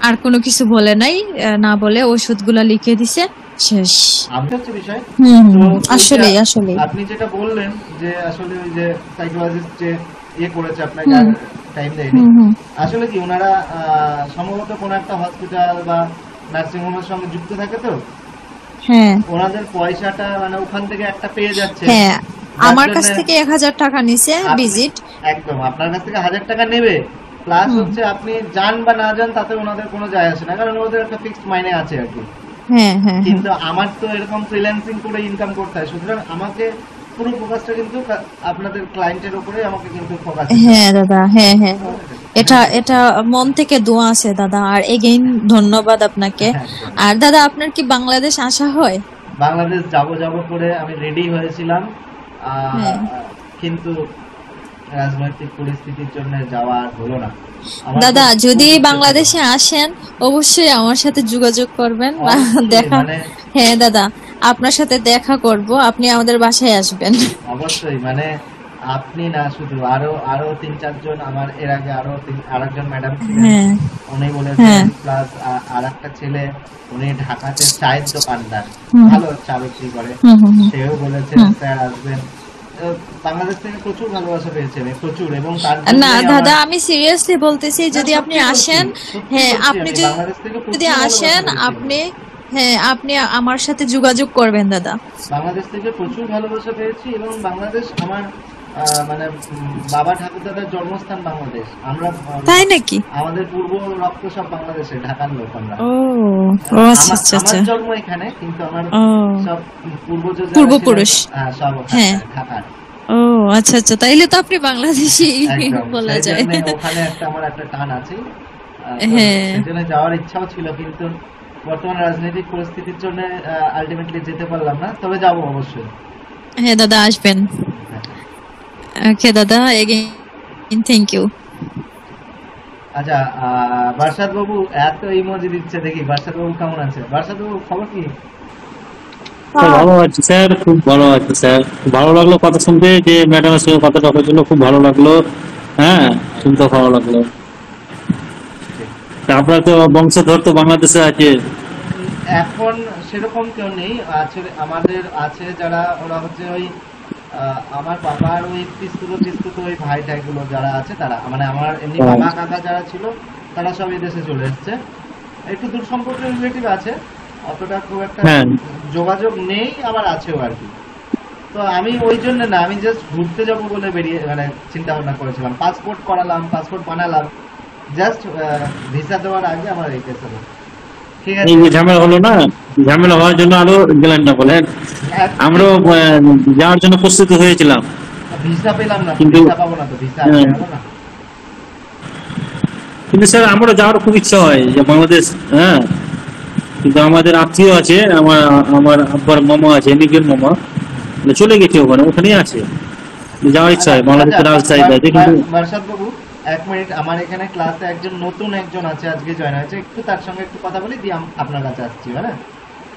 আর কোনো কিছু বলে নাই, না বলে ওষুধগুলা লিখে দিছে, শেষ। আমি হচ্ছে বিষয়। হুম তো হুম, ওই যে আসলেই আসলেই। আপনি যেটা বললেন যে আসলে ওই যে সাইকোলজিস্ট যে করেছে আপনাকে আর হুম টাইম দেয়নি, হুম হুম আসলে কি ওনারা সম্ভবত কোনো একটা হসপিটাল বা নার্সিং হোমের সঙ্গে যুক্ত থাকে, তো হ্যাঁ ওনাদের পয়সাটা মানে ওখান থেকে একটা পেয়ে যাচ্ছে, হ্যাঁ যার আমার কাছ জন্যে থেকে 1000 টাকা নিছে আপনি ভিজিট। একদম আপনার কাছ থেকে 1000 টাকা নেবে, প্লাস হুম হচ্ছে আপনি যান বা না যান তাতে ওনাদের কোনো যায় আসে না, কারণ ওদের একটা ফিক্সড মাইনে আছে আর কি। হ্যাঁ হ্যাঁ হ্যাঁ কিন্তু আমার তো এরকম ফ্রিল্যান্সিং করে ইনকাম করতে হয়, সুতরাং আমাকে পুরো ফোকাসটা কিন্তু আপনাদের ক্লায়েন্টের উপরে আমাকে কিন্তু ফোকাস দিতে হ্যাঁ হয়। দাদা, হ্যাঁ হ্যাঁ তো এটা এটা মন থেকে দোয়া আছে দাদা, আর এগেইন ধন্যবাদ আপনাকে। একদম। আর দাদা আপনার কি বাংলাদেশ আসা হয়? বাংলাদেশ যাব যাব করে আমি রেডি হয়েছিলাম, হ্যাঁ কিন্তু রাজনৈতিক পরিস্থিতির জন্য যাওয়া আর হলো না। আমার দাদা খুব যদি খুব ইচ্ছে ছিল। বাংলাদেশে আসেন অবশ্যই আমার সাথে যোগাযোগ করবেন বা অবশ্যই, দেখা। মানে হ্যাঁ দাদা, আপনার সাথে দেখা করব, আপনি আমাদের বাসায় আসবেন। অবশ্যই, মানে আপনি না, শুধু আরো আরো 3-4 জন, আমার এর আগে আরেকজন ম্যাডাম ছিলেন, হ্যাঁ উনি হ্যাঁ বলেছেন, প্লাস আর একটা ছেলে, উনি ঢাকাতে চায়ের দোকানদার, হুম ভালো চা বিক্রি করে, হুম হুম হুম সেও বলেছে হুম। স্যার আসবেন। তো বাংলাদেশ থেকে প্রচুর ভালোবাসা পেয়েছি আমি, প্রচুর, এবং তার না জন্যই আমার, দাদা, আমি সিরিয়াসলি বলতেছি, না যদি আপনি সত্যি বলছি, আসেন, সত্যি হ্যাঁ বলছি, আপনি আমি বাংলাদেশ থেকে যদি প্রচুর আসেন ভালোবাসা পেয়েছি। আপনি, হ্যাঁ আপনি আমার সাথে যোগাযোগ করবেন দাদা। বাংলাদেশ থেকে প্রচুর ভালোবাসা পেয়েছি, এবং বাংলাদেশ আমার মানে বাবা ঠাকুরদাদার জন্মস্থান বাংলাদেশ। আমরা তাই নাকি? আমাদের পূর্ব রক্ত সব বাংলাদেশে, ঢাকার লোক আমরা। ও ও আচ্ছা আচ্ছা আমার আচ্ছা। জন্ম এখানে, কিন্তু আমার ও সব পূর্বজ যারা ছিলেন, পূর্বপুরুষ। সব হ্যাঁ। ঢাকার। ও আচ্ছা আচ্ছা, তাইলে তো আপনি বাংলাদেশি একদম, বলা সেই যায়। জন্য ওখানে আমার একটা টান আছে। হ্যাঁ সেই জন্য যাওয়ার ইচ্ছাও ছিল, কিন্তু বর্তমান রাজনৈতিক পরিস্থিতির জন্য আলটিমেটলি যেতে পারলাম না, তবে যাবো অবশ্যই। হ্যাঁ দাদা আসবেন। হ্যাঁ। ওকে দাদা, এগেইন থ্যাংক ইউ। আচ্ছা, বারসাত বাবু এত ইমোজি দিচ্ছে, দেখি বারসাত বাবু কেমন আছে। বারসাত বাবু খবর কি? স্যার ভালো আছি স্যার, খুব ভালো আছে স্যার। খুব ভালো লাগলো কথা শুনতে, যে ম্যাডামের সঙ্গে কথাটা হয়েছিল, খুব ভালো লাগলো। হ্যাঁ, শুনতে ভালো লাগলো। তা আপনার তো বংশধর তো বাংলাদেশে আছে। এখন সেরকম কেউ নেই, আছে আমাদের আছে যারা, ওরা হচ্ছে ওই আমার বাবার ওই পিস্তুত ওই ভাই টাইগুলো যারা আছে, তারা মানে আমার এমনি বাবা কাকা যারা ছিল তারা সব এদেশে চলে এসছে। একটু দূর সম্পর্কের রিলেটিভ আছে, অতটা খুব একটা হ্যাঁ যোগাযোগ নেই, আবার আছেও আর কি। তো আমি ওই জন্য না, আমি জাস্ট ঘুরতে যাবো বলে বেরিয়ে মানে চিন্তা ভাবনা করেছিলাম, পাসপোর্ট করালাম, পাসপোর্ট বানালাম, জাস্ট ভিসা দেওয়ার আগে আমার এই কেস হলো। ঠিক এই আছে, যে ঝামেলা হলো না, ঝামেলা হওয়ার জন্য আরো গেলেন না বলেন। আমরাও যাওয়ার জন্য প্রস্তুত হয়েছিলাম, ভিসা পেলাম না, কিন্তু ভিসা পাবো না, তো ভিসা আসবে হ্যাঁ, গেল না। কিন্তু স্যার আমরা যাওয়ার খুব ইচ্ছা হয় যে বাংলাদেশ। হ্যাঁ, কিন্তু আমাদের আত্মীয় আছে, আমার আমার আব্বার মামা আছে, নিজের মামা, চলে গেছে ওখানে, ওখানেই আছে। যাওয়ার ইচ্ছা হয়, বাংলাদেশের রাজশাহীতে আছে, কিন্তু বারসাত বাবু, এক মিনিট, আমার এখানে ক্লাসে নতুন একজন আছে, আজকে জয়েন হয়েছে, একটু তার সঙ্গে একটু কথা বলি, দিয়ে আপনার কাছে আসছি, হ্যাঁ?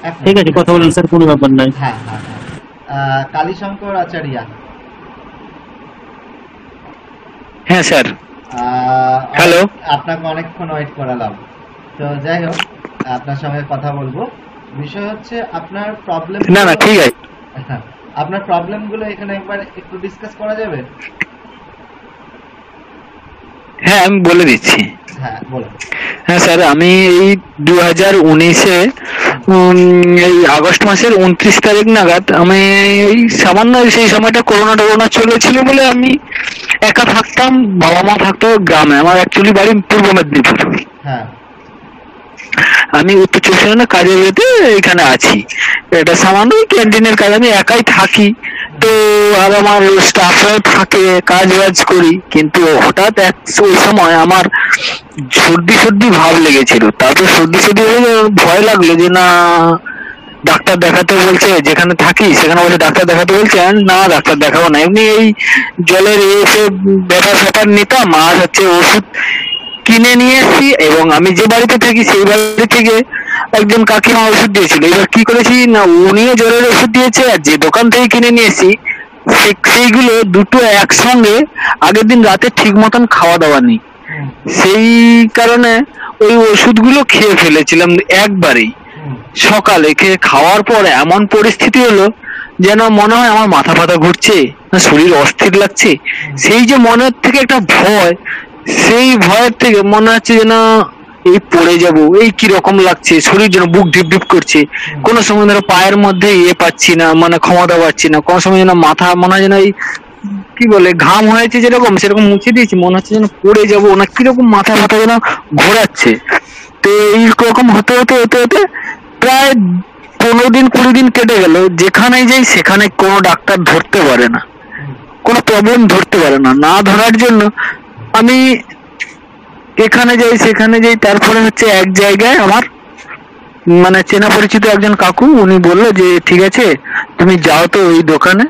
এক ঠিক মিনিট। আছে, কথা বলেন স্যার, কোনো ব্যাপার নাই। হ্যাঁ হ্যাঁ হ্যাঁ, কালীশঙ্কর আচারিয়া। হ্যাঁ স্যার। আহ, হ্যালো। আপনাকে অনেকক্ষণ ওয়েট করালাম। তো যাই হোক, আপনার সঙ্গে কথা বলবো। বিষয় হচ্ছে আপনার প্রবলেম, না না ঠিক আছে। আপনার প্রবলেম গুলো এখানে একবার একটু ডিসকাস করা যাবে? হ্যাঁ আমি বলে দিচ্ছি। হ্যাঁ বলুন। হ্যাঁ স্যার, আমি এই 2019-এ এই আগস্ট মাসের 29 তারিখ নাগাদ, আমি এই সামান্য সেই সময়টা করোনা চলেছিল বলে আমি একা থাকতাম, বাবা মা থাকতো গ্রামে। আমার অ্যাকচুয়ালি বাড়ি পূর্ব মেদিনীপুর। হ্যাঁ আমি উত্তর চব্বিশ পরগনা কাজের ইয়েতে এখানে আছি। এটা সামান্য ক্যান্টিনের কাজ, আমি একাই থাকি। তো আর আমার স্টাফরাও থাকে, কাজ বাজ করি। কিন্তু হঠাৎ ওই সময় আমার সর্দি ভাব লেগেছিল। তারপর সর্দি হয়ে ভয় লাগলো যে না, ডাক্তার দেখাতে বলছে, যেখানে থাকি সেখানে বলছে ডাক্তার দেখাতে বলছে, না ডাক্তার দেখাবো না, এমনি এই জলের এসে ব্যাপার নিতাম, আর হচ্ছে ওষুধ কিনে নিয়ে এসেছি। এবং আমি যে বাড়িতে থাকি সেই বাড়ি থেকে একজন কাকিমা ওষুধ দিয়েছিল। এবার কি করেছি না, উনিও জ্বরের ওষুধ দিয়েছে, আর যে দোকান থেকে কিনে নিয়ে এসেছি সেইগুলো দুটো একসঙ্গে আগের দিন রাতে ঠিক মতন খাওয়া দাওয়া নেই, সেই কারণে ওই ওষুধগুলো খেয়ে ফেলেছিলাম একবারেই। সকালে খাওয়ার পর এমন পরিস্থিতি হলো যেন মনে হয় আমার মাথা ফাথা ঘুরছে, না শরীর অস্থির লাগছে। সেই যে মনের থেকে একটা ভয়, সেই ভয়ের থেকে মনে হচ্ছে যেন এই পড়ে যাব, এই কি রকম লাগছে, শরীর যেন বুক ঢিপ ঢিপ করছে, কোনো সময় ধরো পায়ের মধ্যে পাচ্ছি না, মানে ক্ষমতা পাচ্ছি না, কোনো সময় যেন মাথা মনে হয় যেন এই কি বলে ঘাম হয়েছে যেরকম সেরকম মুছে দিয়েছি, মনে হচ্ছে যেন পড়ে যাবো না, কিরকম মাথা ব্যথা যেন ঘোরাচ্ছে। তো এইরকম হতে হতে হতে হতে প্রায় 15 দিন 20 দিন কেটে গেল, যেখানে যাই সেখানে কোনো ডাক্তার ধরতে পারে না, কোনো প্রবলেম ধরতে পারে না। না ধরার জন্য আমি এখানে যাই সেখানে যাই, তারপরে হচ্ছে এক জায়গায় আমার মানে চেনা পরিচিত একজন কাকু, উনি বললো যে ঠিক আছে তুমি যাও তো ওই দোকানে।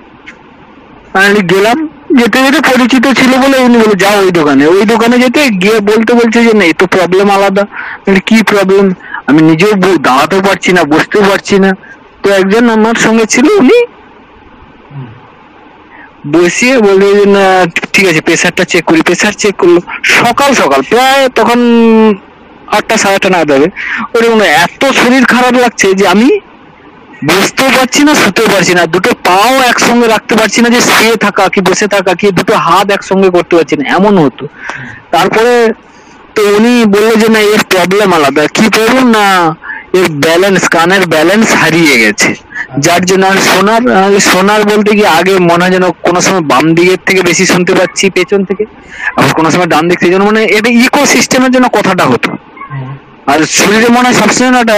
আমি গেলাম, যেতে যেতে পরিচিত ছিল বলে উনি বলে যাও ওই দোকানে। ওই দোকানে যেতে গিয়ে বলছে যে নেই তো প্রবলেম আলাদা। কি প্রবলেম? আমি নিজেও দাঁড়াতেও পারছি না, বসতেও পারছি না। তো একজন আমার সঙ্গে ছিল, উনি বসিয়ে বলবে যে না ঠিক আছে প্রেসারটা চেক করি। প্রেসার চেক করলো সকাল সকাল, প্রায় তখন 8টা 8:30 নাগাদ হবে। ওরকম এত শরীর খারাপ লাগছে যে আমি বসতেও পারছি না, শুতেও পারছি না, দুটো পাও একসঙ্গে রাখতে পারছি না, যে শুয়ে থাকা কি বসে থাকা কি, দুটো হাত একসঙ্গে করতে পারছি না, এমন হতো। তারপরে তো উনি বললো যে না এর প্রবলেম আলাদা। কি প্রবলেম? না এর ব্যালেন্স, কানের ব্যালেন্স হারিয়ে গেছে, যার জন্য আর শোনার বলতে কি আগে মনে হয় যেন কোনো সময় বাম দিকের থেকে বেশি শুনতে পাচ্ছি পেছন থেকে, আবার কোনো সময় ডান দিক থেকে, যেন মানে এটা ইকো সিস্টেমের জন্য কথাটা হতো। আর শরীরে মনে হয় সবসময় একটা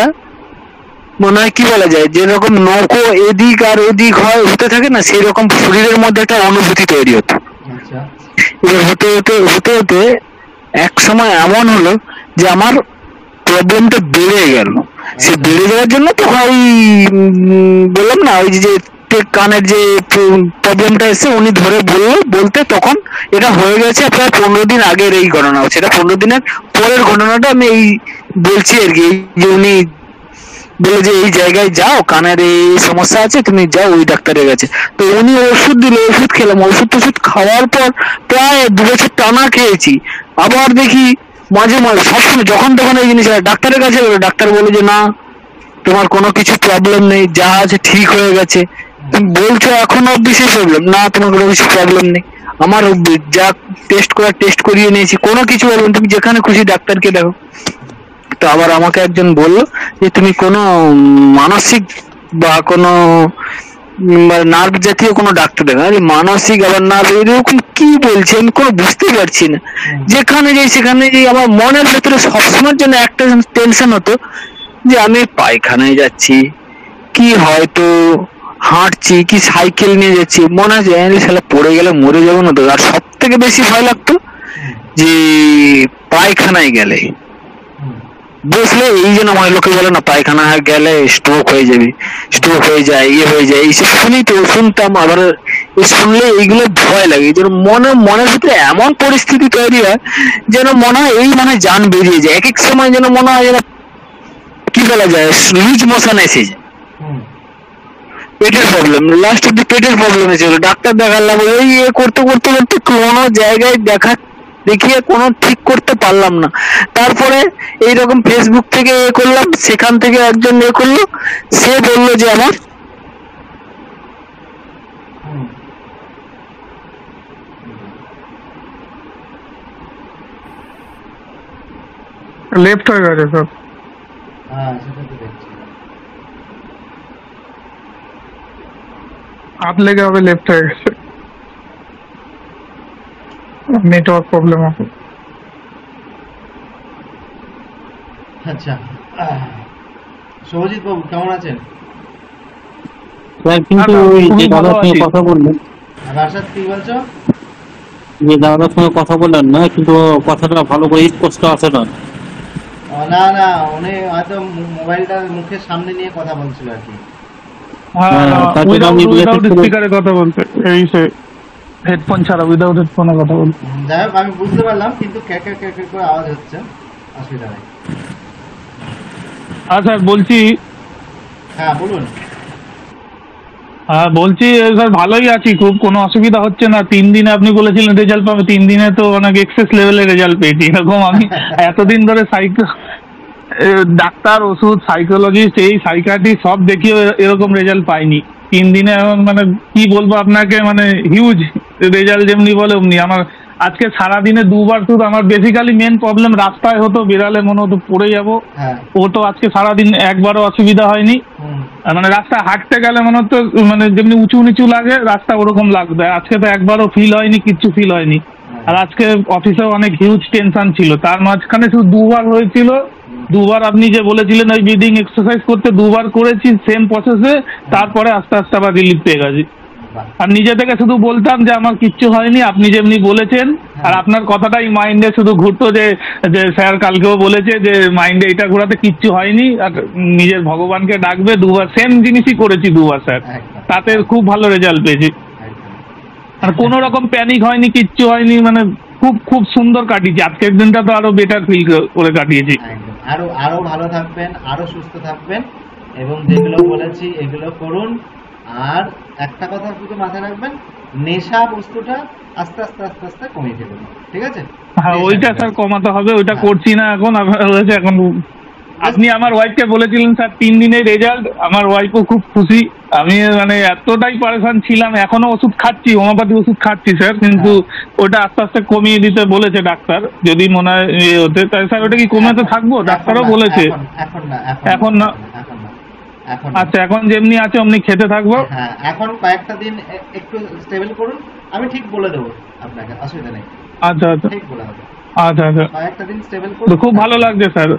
মনে হয় কি বলা যায়, যেরকম নৌকো এদিক আর ওদিক হতে থাকে না, সেই রকম শরীরের মধ্যে একটা অনুভূতি তৈরি হতো। এবার হতে হতে হতে হতে এক সময় এমন হলো যে আমার প্রবলেমটা বেড়ে গেল। সে বেড়ে যাওয়ার জন্য তখন ওই বললাম না ওই যে কানের যে প্রবলেমটা এসে উনি ধরে বলতে তখন এটা হয়ে গেছে প্রায় 15 দিন আগের এই ঘটনা। সেটা 15 দিনের পরের ঘটনাটা আমি এই বলছি আর কি, যে উনি বলে যে এই জায়গায় যাও, কানের এই সমস্যা আছে, তুমি যাও ওই ডাক্তারের কাছে। তো উনি ওষুধ দিল, ওষুধ খেলাম, ওষুধ খাওয়ার পর প্রায় 2 বছর টানা খেয়েছি। আবার দেখি মাঝে মাঝে সবসময় যখন তখন এই জিনিস ডাক্তারের কাছে গেলো, ডাক্তার বলে যে না তোমার কোনো কিছু প্রবলেম নেই, যা আছে ঠিক হয়ে গেছে। তুমি বলছো এখনো অব্দি সেই প্রবলেম, না তোমার কোনো কিছু প্রবলেম নেই, আমার যা টেস্ট করিয়ে নিয়েছি, কোনো কিছু বলবেন, তুমি যেখানে খুশি ডাক্তারকে দেখো। তো আবার আমাকে একজন বললো যে তুমি কোনো মানসিক বা কোনো নার্ভ জাতীয় কোনো ডাক্তার দেখো। আরে মানসিক আবার নার্ভ এরকম কি বলছে আমি কোনো বুঝতেই পারছি না। যেখানে যাই সেখানে যাই আমার মনের ভেতরে সবসময়ের জন্য একটা টেনশন হতো যে আমি পায়খানায় যাচ্ছি কি হয়তো হাঁটছি কি সাইকেল নিয়ে যাচ্ছি, মনে হয় শালা পড়ে গেলে মরে যাবো না তো। আর সব থেকে বেশি ভয় লাগতো যে পায়খানায় গেলে বসলে এই জন্য আমার লোকে বলে না পায়খানা গেলে স্ট্রোক হয়ে যাবে, স্ট্রোক হয়ে যায়, হয়ে যায়, এইসব শুনি তো শুনতাম। আবার শুনলে এইগুলো ভয় লাগে, যেন মনের ভিতরে এমন পরিস্থিতি তৈরি হয় যেন মনে হয় এই মানে জান বেরিয়ে যায়। এক এক সময় যেন মনে হয় যেন কি বলা যায় লুজ মোশন এসে যায়। পেটের প্রবলেম, লাস্ট অব্দি পেটের প্রবলেম এসেছিল, ডাক্তার দেখালাম, ওই করতে করতে করতে কোনো জায়গায় দেখিয়ে কোনো ঠিক করতে পারলাম না। তারপরে এইরকম ফেসবুক থেকে করলাম, সেখান থেকে একজন করলো, সে বললো যে আমার লেফট হয়ে গেছে সব। হাত লেগে হবে লেফট হয়ে গেছে, নেটওয়ার্ক প্রবলেম আছে। আচ্ছা, শুভজিৎ বাবু কেমন আছেন? কিন্তু ওই যে দাদার সঙ্গে কথা বললেন, রাশাদ কি বলছো? যে দাদার সঙ্গে কথা বললেন না, কিন্তু কথাটা ভালো করে স্পষ্ট আসে না। না না, উনি হয়তো মোবাইলটা মুখের সামনে নিয়ে কথা বলছিল আর কি। উইদাউট স্পিকারে কথা বলতে, এই সে হেডফোন ছাড়া উইদাউট হেডফোনে কথা বলতে। যাই হোক আমি বুঝতে পারলাম, কিন্তু ক্যাকে করে আওয়াজ হচ্ছে, অসুবিধা নেই। স্যার বলছি, হ্যাঁ বলুন। হ্যাঁ বলছি স্যার ভালোই আছি, খুব কোনো অসুবিধা হচ্ছে না। 3 দিনে আপনি বলেছিলেন রেজাল্ট পাবে, 3 দিনে তো অনেক এক্সেস লেভেলের রেজাল্ট পেয়েছি। এরকম আমি এতদিন ধরে ডাক্তার, ওষুধ, সাইকোলজিস্ট, এই সাইকিয়াট্রিস্ট সব দেখিয়ে এরকম রেজাল্ট পাইনি। 3 দিনে মানে কি বলবো আপনাকে, মানে হিউজ রেজাল্ট যেমনি বলে অমনি। আমার আজকে সারাদিনে দুবার শুধু আমার বেসিক্যালি মেন প্রবলেম রাস্তায় হতো, বেরালে মনে হতো পড়ে যাব। হ্যাঁ। ও তো আজকে সারাদিন একবারও অসুবিধা হয়নি। হুম। আর মানে রাস্তা হাঁটতে গেলে মনে হতো মানে যেমনি উঁচু নিচু লাগে রাস্তা ওরকম লাগবে, আজকে তো একবারও ফিল হয়নি, কিচ্ছু ফিল হয়নি। আর আজকে অফিসেও অনেক হিউজ টেনশন ছিল, তার মাঝখানে শুধু দুবার হয়েছিল। দুবার আপনি যে বলেছিলেন ওই ব্রিদিং এক্সারসাইজ করতে, দুবার করেছি সেম প্রসেসে, তারপরে আস্তে আস্তে আবার রিলিফ পেয়ে গেছি। বাহ। আর নিজে থেকে শুধু বলতাম যে আমার কিচ্ছু হয়নি, আপনি যেমনি বলেছেন। আর আপনার কথাটাই মাইন্ডে শুধু ঘুরতো যে যে স্যার কালকেও বলেছে যে মাইন্ডে এটা ঘোরাতে কিচ্ছু হয়নি, আর নিজের ভগবানকে ডাকবে। দুবার সেম জিনিসই করেছি দুবার স্যার, একদম। তাতে খুব ভালো রেজাল্ট পেয়েছি। একদম। আর কোনো রকম প্যানিক হয়নি, কিচ্ছু হয়নি, মানে খুব খুব সুন্দর কাটিয়েছি। আজকের দিনটা তো আরো বেটার ফিল করে কাটিয়েছি। একদম। আরো ভালো থাকবেন, আরো সুস্থ থাকবেন, এবং যেগুলো বলেছি এগুলো করুন। আর একটা কথা শুধু মাথায় রাখবেন, নেশা বস্তুটা আস্তে আস্তে আস্তে আস্তে কমিয়ে ফেলুন, ঠিক আছে? হ্যাঁ, ওইটা স্যার কমাতে হবে, ওইটা করছি না এখন। হয়েছে এখন আপনি আমার ওয়াইফকে বলেছিলেন স্যার 3 দিনের রেজাল্ট, আমার ওয়াইফও খুব খুশি। আমি মানে এতটাই পারেশান ছিলাম, এখনো ওষুধ খাচ্ছি, হোমিওপ্যাথি ওষুধ খাচ্ছি স্যার, কিন্তু ওটা আস্তে আস্তে কমিয়ে দিতে বলেছে ডাক্তার, যদি মনে হয় হতে। তাই স্যার ওটা কি কমাতে থাকবো? ডাক্তারও বলেছে এখন না, এখন না। এখন না, এখন না। আচ্ছা, এখন যেমনি আছে অমনি খেতে থাকবো। হ্যাঁ, এখন কয়েকটা দিন একটু স্টেবল করুন, আমি ঠিক বলে দেবো আপনাকে, অসুবিধা নেই, আচ্ছা আচ্ছা ঠিক বলে দেবো। আচ্ছা আচ্ছা, কয়েকটা দিন স্টেবল তো করুন। খুব ভালো লাগছে স্যার।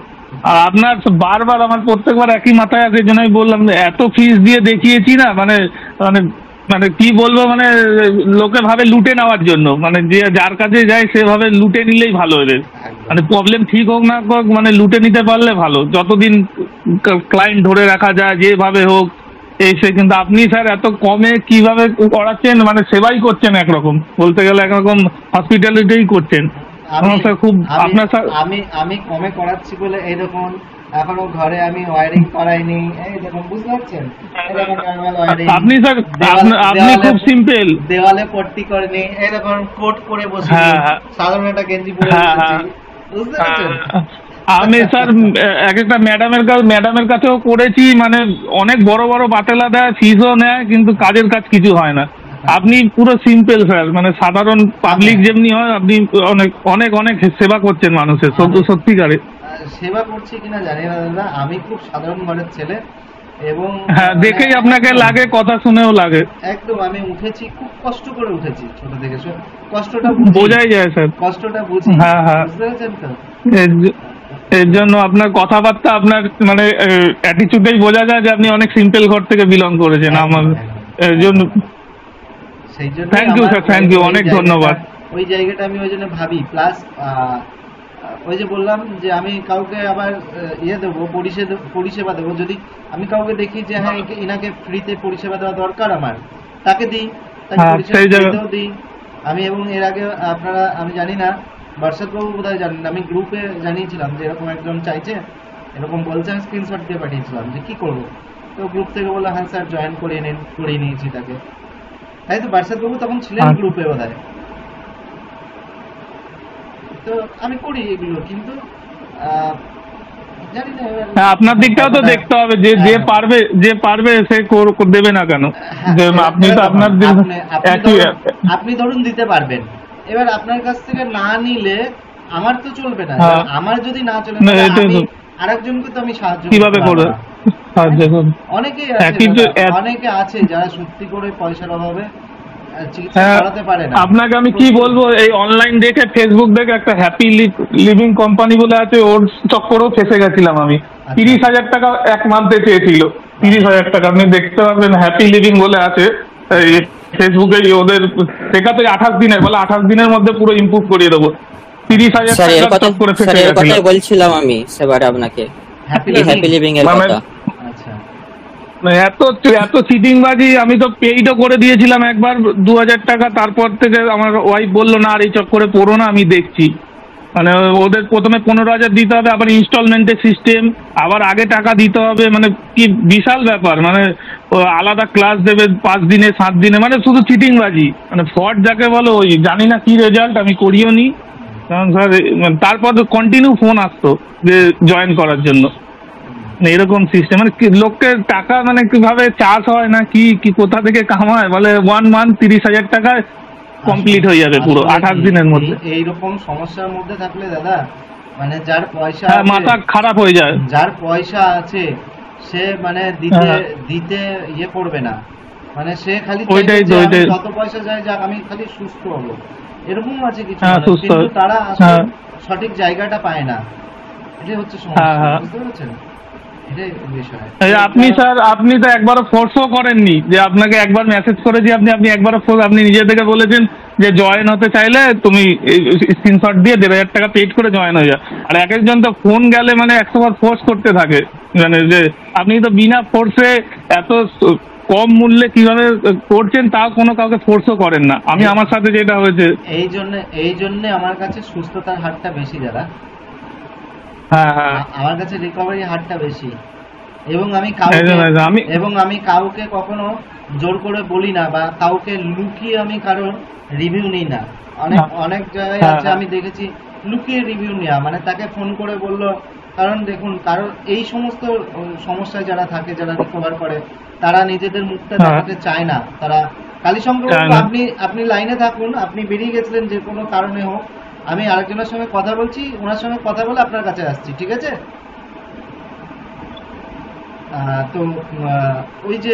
আর আপনার বারবার আমার প্রত্যেকবার একই মাথায় আছে, এই জন্যই বললাম যে এত ফিস দিয়ে দেখিয়েছি না, মানে মানে মানে কি বলবো, মানে লোকে ভাবে লুটে নেওয়ার জন্য, মানে যে যার কাছে যায় সেভাবে লুটে নিলেই ভালো এদের। একদম। মানে প্রবলেম ঠিক হোক না হোক, মানে লুটে নিতে পারলে ভালো, যতদিন ক্লায়েন্ট ধরে রাখা যায় যেভাবে হোক এসে। কিন্তু আপনি স্যার এত কমে কিভাবে করাচ্ছেন, মানে সেবাই করছেন, একরকম বলতে গেলে একরকম হসপিটালিটিই করছেন। স্যার খুব আপনার স্যার আমি কমে করাচ্ছি বলে এই দেখুন, এখনো ঘরে আমি ওয়্যারিং করাইনি, এই দেখুন, বুঝতে পারছেন? এই দেখুন নরমাল ওয়্যারিং। আপনি স্যার আপনি খুব সিম্পল, দেওয়ালে পট্টি করেনি, এই দেখুন কোট পরে বসে, হ্যাঁ। সাধারণ একটা গেঞ্জি পরে হ্যাঁ, বসেছি, হ্যাঁ। বুঝতে পারছেন? আমি স্যার এক একটা ম্যাডামের কাছেও করেছি, মানে অনেক বড় বড় বাটেলা দেয়, ফিসও নেয়, কিন্তু কাজের কাজ কিছু হয় না। আপনি পুরো সিম্পল স্যার, মানে সাধারণ পাবলিক যেমনি হয়, আপনি অনেক অনেক অনেক সেবা করছেন মানুষের, সত্যিকারে। সেবা করছি কিনা জানি না দাদা, আমি খুব সাধারণ ঘরের ছেলে, এবং হ্যাঁ, দেখেই আপনাকে লাগে, কথা শুনেও লাগে। একদম। আমি উঠেছি, খুব কষ্ট করে উঠেছি ছোট থেকে, কষ্টটা বুঝি, বোঝাই যায় স্যার, কষ্টটা বুঝি। হ্যাঁ, হ্যাঁ। বুঝতে পেরেছেন তো? এর জন্য আপনার কথাবার্তা, আপনার মানে অ্যাটিটিউডেই বোঝা যায় যে আপনি অনেক সিম্পল ঘর থেকে বিলং করেছেন। আমার এর জন্য সেই জন্য thank you sir, thank you, অনেক ধন্যবাদ। ওই জায়গাটা আমি ওই জন্য ভাবি, প্লাস ওই যে বললাম যে আমি কাউকে আবার দেবো, পরিষেবা দেবো, যদি আমি কাউকে দেখি যে হ্যাঁ ইনাকে ফ্রিতে পরিষেবা দেওয়া দরকার আমার, তাকে দিই, তাকে পরিষেবা দিই আমি। এবং এর আগে আপনারা, আমি জানি না, বর্ষাদ বাবু বোধহয় জানেন, আমি গ্রুপে জানিয়েছিলাম যে এরকম একজন চাইছে, এরকম বলছে, আমি স্ক্রিনশট দিয়ে পাঠিয়েছিলাম যে কি করবো, তো গ্রুপ থেকে বললো হ্যাঁ স্যার জয়েন করিয়ে নিয়েছি তাকে। তাই তো বর্ষাদ বাবু তখন ছিলেন গ্রুপে বোধহয়, তো আমি করি এগুলো, কিন্তু জানি না আপনার দিকটাও তো দেখতে হবে, যে পারবে সে দেবে না কেন? আপনি তো আপনার আপনি ধরুন দিতে পারবেন, এবার আপনার কাছ থেকে না নিলে আমার তো চলবে না। আমার যদি না চলে, আরেকজনকে তো আমি সাহায্য কিভাবে করবো? অনেকে আছে যারা সত্যি করে পয়সার অভাবে আপনাকে আমি কি বলবো, এই অনলাইন দেখে, ফেসবুক দেখে একটা হ্যাপি লিভিং কোম্পানি বলে আছে, ওর চক্করেও ফেসে গেছিলাম আমি। 30,000 টাকা এক মান্থে চেয়েছিল, 30,000 টাকা। আপনি দেখতে পাবেন, হ্যাপি লিভিং বলে আছে ফেসবুকে, ওদের শেখাতে 28 দিনের, বলে 28 দিনের মধ্যে পুরো ইমপ্রুভ করিয়ে দেবো। 30,000 টাকা চক্করে ফেসে গেছিলাম। বলছিলাম আমি সেবারে আপনাকে হ্যাপি লিভিং এর কথা। এত চিটিংবাজি, আমি তো পেইডও করে দিয়েছিলাম একবার 2,000 টাকা, তারপর থেকে আমার ওয়াইফ বললো না আর এই চক্করে পড়ো না, আমি দেখছি। মানে ওদের প্রথমে 15,000 দিতে হবে, আবার ইনস্টলমেন্টের সিস্টেম, আবার আগে টাকা দিতে হবে, মানে কি বিশাল ব্যাপার। মানে আলাদা ক্লাস দেবে 5 দিনে 7 দিনে, মানে শুধু চিটিংবাজি, মানে ফ্রড যাকে বলো। ওই জানি না কি রেজাল্ট, আমি করিও নি, কারণ স্যার তারপর কন্টিনিউ ফোন আসতো যে জয়েন করার জন্য। এরকম সিস্টেম, মানে লোককে টাকা মানে কিভাবে চার্জ হয় না কি কোথা থেকে কামায়, বলে 1 মান্থ 30,000 টাকায় কমপ্লিট হয়ে যাবে পুরো আসলে 28 কি, দিনের মধ্যে। এইরকম সমস্যার মধ্যে থাকলে দাদা, মানে যার পয়সা হ্যাঁ, আছে, মাথা খারাপ হয়ে যায়। যার পয়সা আছে সে মানে দিতে হ্যাঁ। দিতে ইয়ে করবে না, মানে সে খালি ওইটাই চাইবে তো, যে আমি ওইটাই। যত পয়সা যায় যাক, আমি খালি সুস্থ হবো, এরকম আছে কিছু হ্যাঁ, মানুষ। সুস্থ। কিন্তু তারা আসলে হ্যাঁ। সঠিক জায়গাটা পায় না, এটাই হচ্ছে হ্যাঁ, সমস্যা, হ্যাঁ। বুঝতে পারছেন? এটাই বিষয়। এই আপনি স্যার, আপনি তো একবারও ফোর্সও করেননি যে আপনাকে একবার মেসেজ করেছি, আপনি একবারও আপনি নিজে থেকে বলেছেন যে জয়েন হতে চাইলে তুমি স্ক্রিনশট দিয়ে 1,500 টাকা পেড করে জয়েন হয়ে যা। আর এক একজন তো ফোন গেলে মানে 100 বার ফোর্স করতে থাকে, মানে যে আপনি তো বিনা ফোর্সে এত কম মূল্যে কিভাবে করছেন তাও কোনো কাউকে ফোর্সও করেন না। আমি আমার সাথে যেটা হয়েছে। এই জন্য আমার কাছে সুস্থতার হারটা বেশি দাদা, হ্যাঁ, হ্যাঁ। আমার কাছে রিকভারি হারটা বেশি, এবং আমি কাউকে কখনো জোর করে বলি না, বা কাউকে লুকিয়ে আমি কারোর রিভিউ নিই না। অনেক জায়গায় আছে আমি দেখেছি লুকিয়ে রিভিউ নেওয়া, মানে তাকে ফোন করে বললো, কারণ দেখুন কারোর এই সমস্ত সমস্যায় যারা থাকে, যারা রিকভার করে, তারা নিজেদের মুখটা দেখাতে চায় না। তারা কালীশঙ্কর বাবু, আপনি লাইনে থাকুন, আপনি বেরিয়ে গেছিলেন যে কোনো কারণে হোক, আমি আরেকজনের সঙ্গে কথা বলছি, ওনার সঙ্গে কথা বলে আপনার কাছে আসছি, ঠিক আছে? তো ওই যে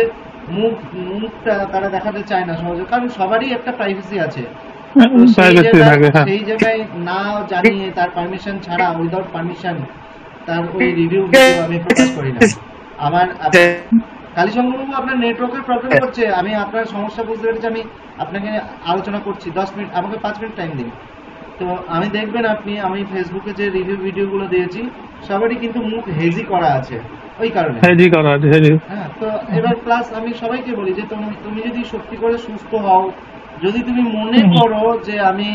মুখটা তারা দেখাতে চায় না সহজে, কারণ সবারই একটা প্রাইভেসি আছে। সেই জায়গায় না জানিয়ে, তার পারমিশন ছাড়া, উইদাউট পারমিশন তার ওই রিভিউ আমি প্রকাশ করি না। আমার কালীশঙ্কর বাবু, আপনার নেটওয়ার্কের প্রবলেম করছে, আমি আপনার সমস্যা বুঝতে পেরেছি, আমি আপনাকে আলোচনা করছি, 10 মিনিট, আমাকে 5 মিনিট টাইম দিন। তো আমি দেখবেন আমি ফেসবুকে যে রিভিউ ভিডিওগুলো দিয়েছি সবারই কিন্তু মুখ হেজি করা আছে, ওই কারণে হেজি করা আছে। হ্যাঁ, তো এবার প্লাস আমি সবাইকে বলি যে তুমি যদি সত্যি করে সুস্থ হও, যদি তুমি মনে করো যে আমি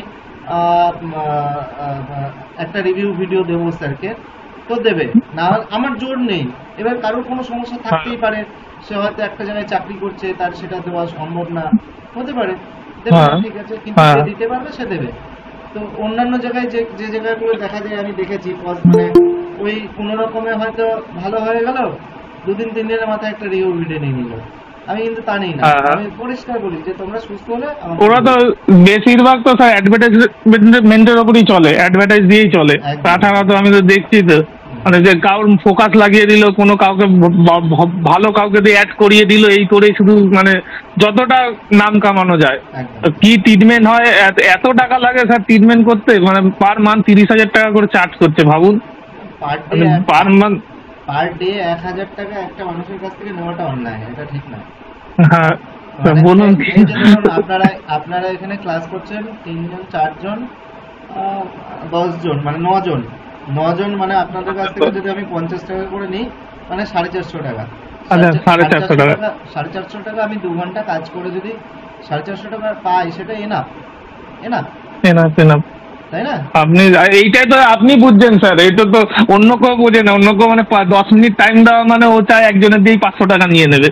একটা রিভিউ ভিডিও দেবো স্যারকে, তো দেবে না, আমার জোর নেই। এবার কারোর কোনো সমস্যা থাকতেই পারে, সে হয়তো একটা জায়গায় চাকরি করছে, তার সেটা দেওয়া সম্ভব না, হতে পারে, দেবে না, ঠিক আছে, কিন্তু যে দিতে পারবে সে দেবে। তো অন্যান্য জায়গায় যে জায়গাগুলো দেখা যায় আমি দেখেছি, মানে ওই কোনো রকমে হয়তো ভালো হয়ে গেল, 2-3 দিনের মাথায় একটা রিভিউ ভিডিও নিয়ে নিল। আমি কিন্তু তা নেই না, আমি পরিষ্কার বলি যে তোমরা সুস্থ হলে ওরা তো বেশিরভাগ তো স্যার অ্যাডভার্টাইজমেন্টের উপরই চলে, অ্যাডভার্টাইজ দিয়েই চলে। তাছাড়া তো আমি তো দেখছি তো, মানে যে কারোর ফোকাস লাগিয়ে দিল, কোনো কাউকে ভালো কাউকে দিয়ে অ্যাড করিয়ে দিল, এই করে শুধু মানে যতটা নাম কামানো যায়। কি ট্রিটমেন্ট হয়, এত টাকা লাগে স্যার ট্রিটমেন্ট করতে, মানে পার মান্থ 30,000 টাকা করে চার্জ করছে, ভাবুন। পার মান্থ, পার ডে 1,000 টাকা একটা মানুষের কাছ থেকে নেওয়াটা অন্যায়, এটা ঠিক না। হ্যাঁ বলুন। আপনারা এখানে ক্লাস করছেন 3 জন 4 জন 10 জন, মানে 9 জন, মানে আপনাদের কাছ থেকে যদি আমি 50 টাকা করে নিই, মানে 450 টাকা। 450 টাকা আমি 2 ঘন্টা কাজ করে যদি 450 টাকা পাই, সেটা এনাফ, তাই না? আপনি এইটাই তো আপনি বুঝছেন স্যার, এইটা তো অন্য কেউ বোঝে না। অন্য কেউ মানে 10 মিনিট টাইম দেওয়া মানে ও চায় একজনের দিয়েই 500 টাকা নিয়ে নেবে।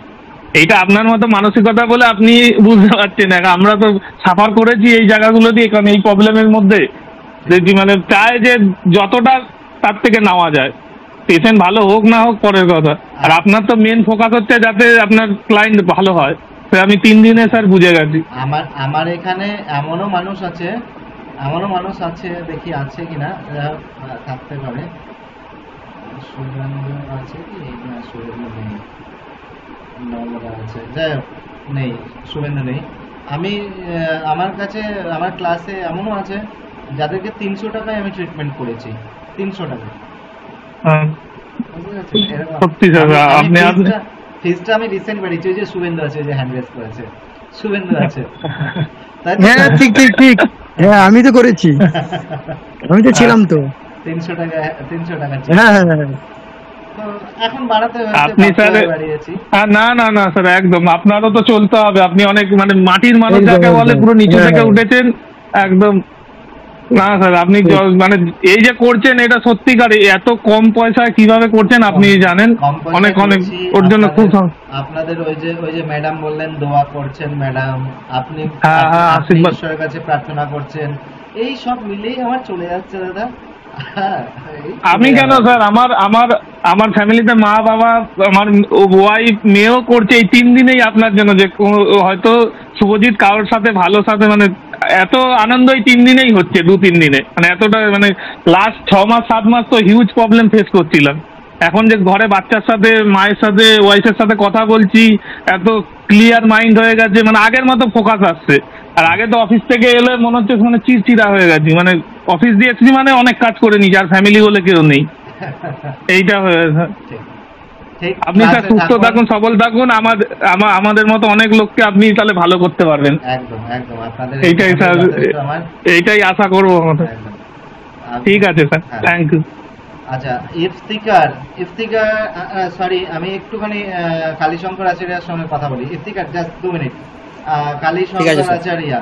এইটা আপনার মতো মানসিকতা বলে আপনি বুঝতে পারছেন না। আমরা তো সাফার করেছি এই জায়গাগুলো দিয়ে, কারণ এই প্রবলেমের মধ্যে যে মানে চায় যে যতটা তার থেকে নেওয়া যায়, পেশেন্ট ভালো হোক না হোক পরের কথা। আর আপনার তো মেন ফোকাস হচ্ছে যাতে আপনার ক্লায়েন্ট ভালো হয়। আমি 3 দিনে স্যার বুঝে গেছি। আমার এখানে এমনও মানুষ আছে, দেখি আছে কিনা, থাকতে পারে। সুরেন্দ্র আছে কি না? সুরেন্দ্র নেই, নবরা আছে, যাই হোক নেই, শুভেন্দু নেই। আমার কাছে আমার ক্লাসে এমনও আছে যাদেরকে 300 টাকায় আমি ট্রিটমেন্ট করেছি, 300 টাকা। ফিজটা আমি রিসেন্ট বেরিয়েছি, ওই যে শুভেন্দু আছে, ওই যে হ্যান্ড রেজ করেছে, শুভেন্দু আছে। হ্যাঁ ঠিক, হ্যাঁ আমি তো করেছি, আমি তো ছিলাম তো। 300 টাকা হ্যাঁ তো এখন বাড়াতে আপনি স্যার না স্যার একদম আপনারও তো চলতে হবে। আপনি অনেক মানে মাটির মানুষ যাকে বলে, পুরো নিচু থেকে উঠেছেন একদম। না স্যার আপনি মানে এই যে করছেন এটা সত্যিকার, এত কম পয়সায় কিভাবে করছেন আপনি জানেন। অনেক ওর জন্য খুব আপনাদের ওই যে ম্যাডাম বললেন দোয়া করছেন ম্যাডাম, আপনি ঈশ্বরের কাছে প্রার্থনা করছেন, এই সব মিলেই আমার চলে যাচ্ছে দাদা। আমি কেন স্যার, আমার ফ্যামিলিতে মা বাবা, আমার ওয়াইফ, মেয়েও করছে এই 3 দিনেই আপনার জন্য। যে হয়তো শুভজিৎ কারোর সাথে ভালো সাথে মানে এত আনন্দ এই 3 দিনেই হচ্ছে, 2-3 দিনে, মানে এতটা, মানে লাস্ট 6 মাস 7 মাস তো হিউজ প্রবলেম ফেস করছিলাম। এখন যে ঘরে বাচ্চার সাথে, মায়ের সাথে, ওয়াইফের সাথে কথা বলছি, এত ক্লিয়ার মাইন্ড হয়ে গেছে, মানে আগের মতো ফোকাস আসছে। আর আগে তো অফিস থেকে এলে মনে হচ্ছে মানে চিড়চিড়া হয়ে গেছি, মানে অফিস দিয়ে এসেছি মানে অনেক কাজ করে নিই, আর ফ্যামিলি বলে কেউ নেই, এইটা হয়ে গেছে। ঠিক আপনি স্যার ক্লাসে সুস্থ থাকুন, সবল থাকুন, আমাদের মতো অনেক লোককে আপনি তাহলে ভালো করতে পারবেন। একদম একদম আপনাদের এইটাই স্যার, আমার এইটাই আশা করবো আমাদের। একদম। ঠিক আছে স্যার, হ্যাঁ। Thank you. আচ্ছা, ইফতিকার সরি, আমি একটুখানি কালীশঙ্কর আচার্যার সঙ্গে কথা বলি। Iftikhar just 2 minute. ঠিক আছে, কালীশঙ্কর স্যার। আচার্যা,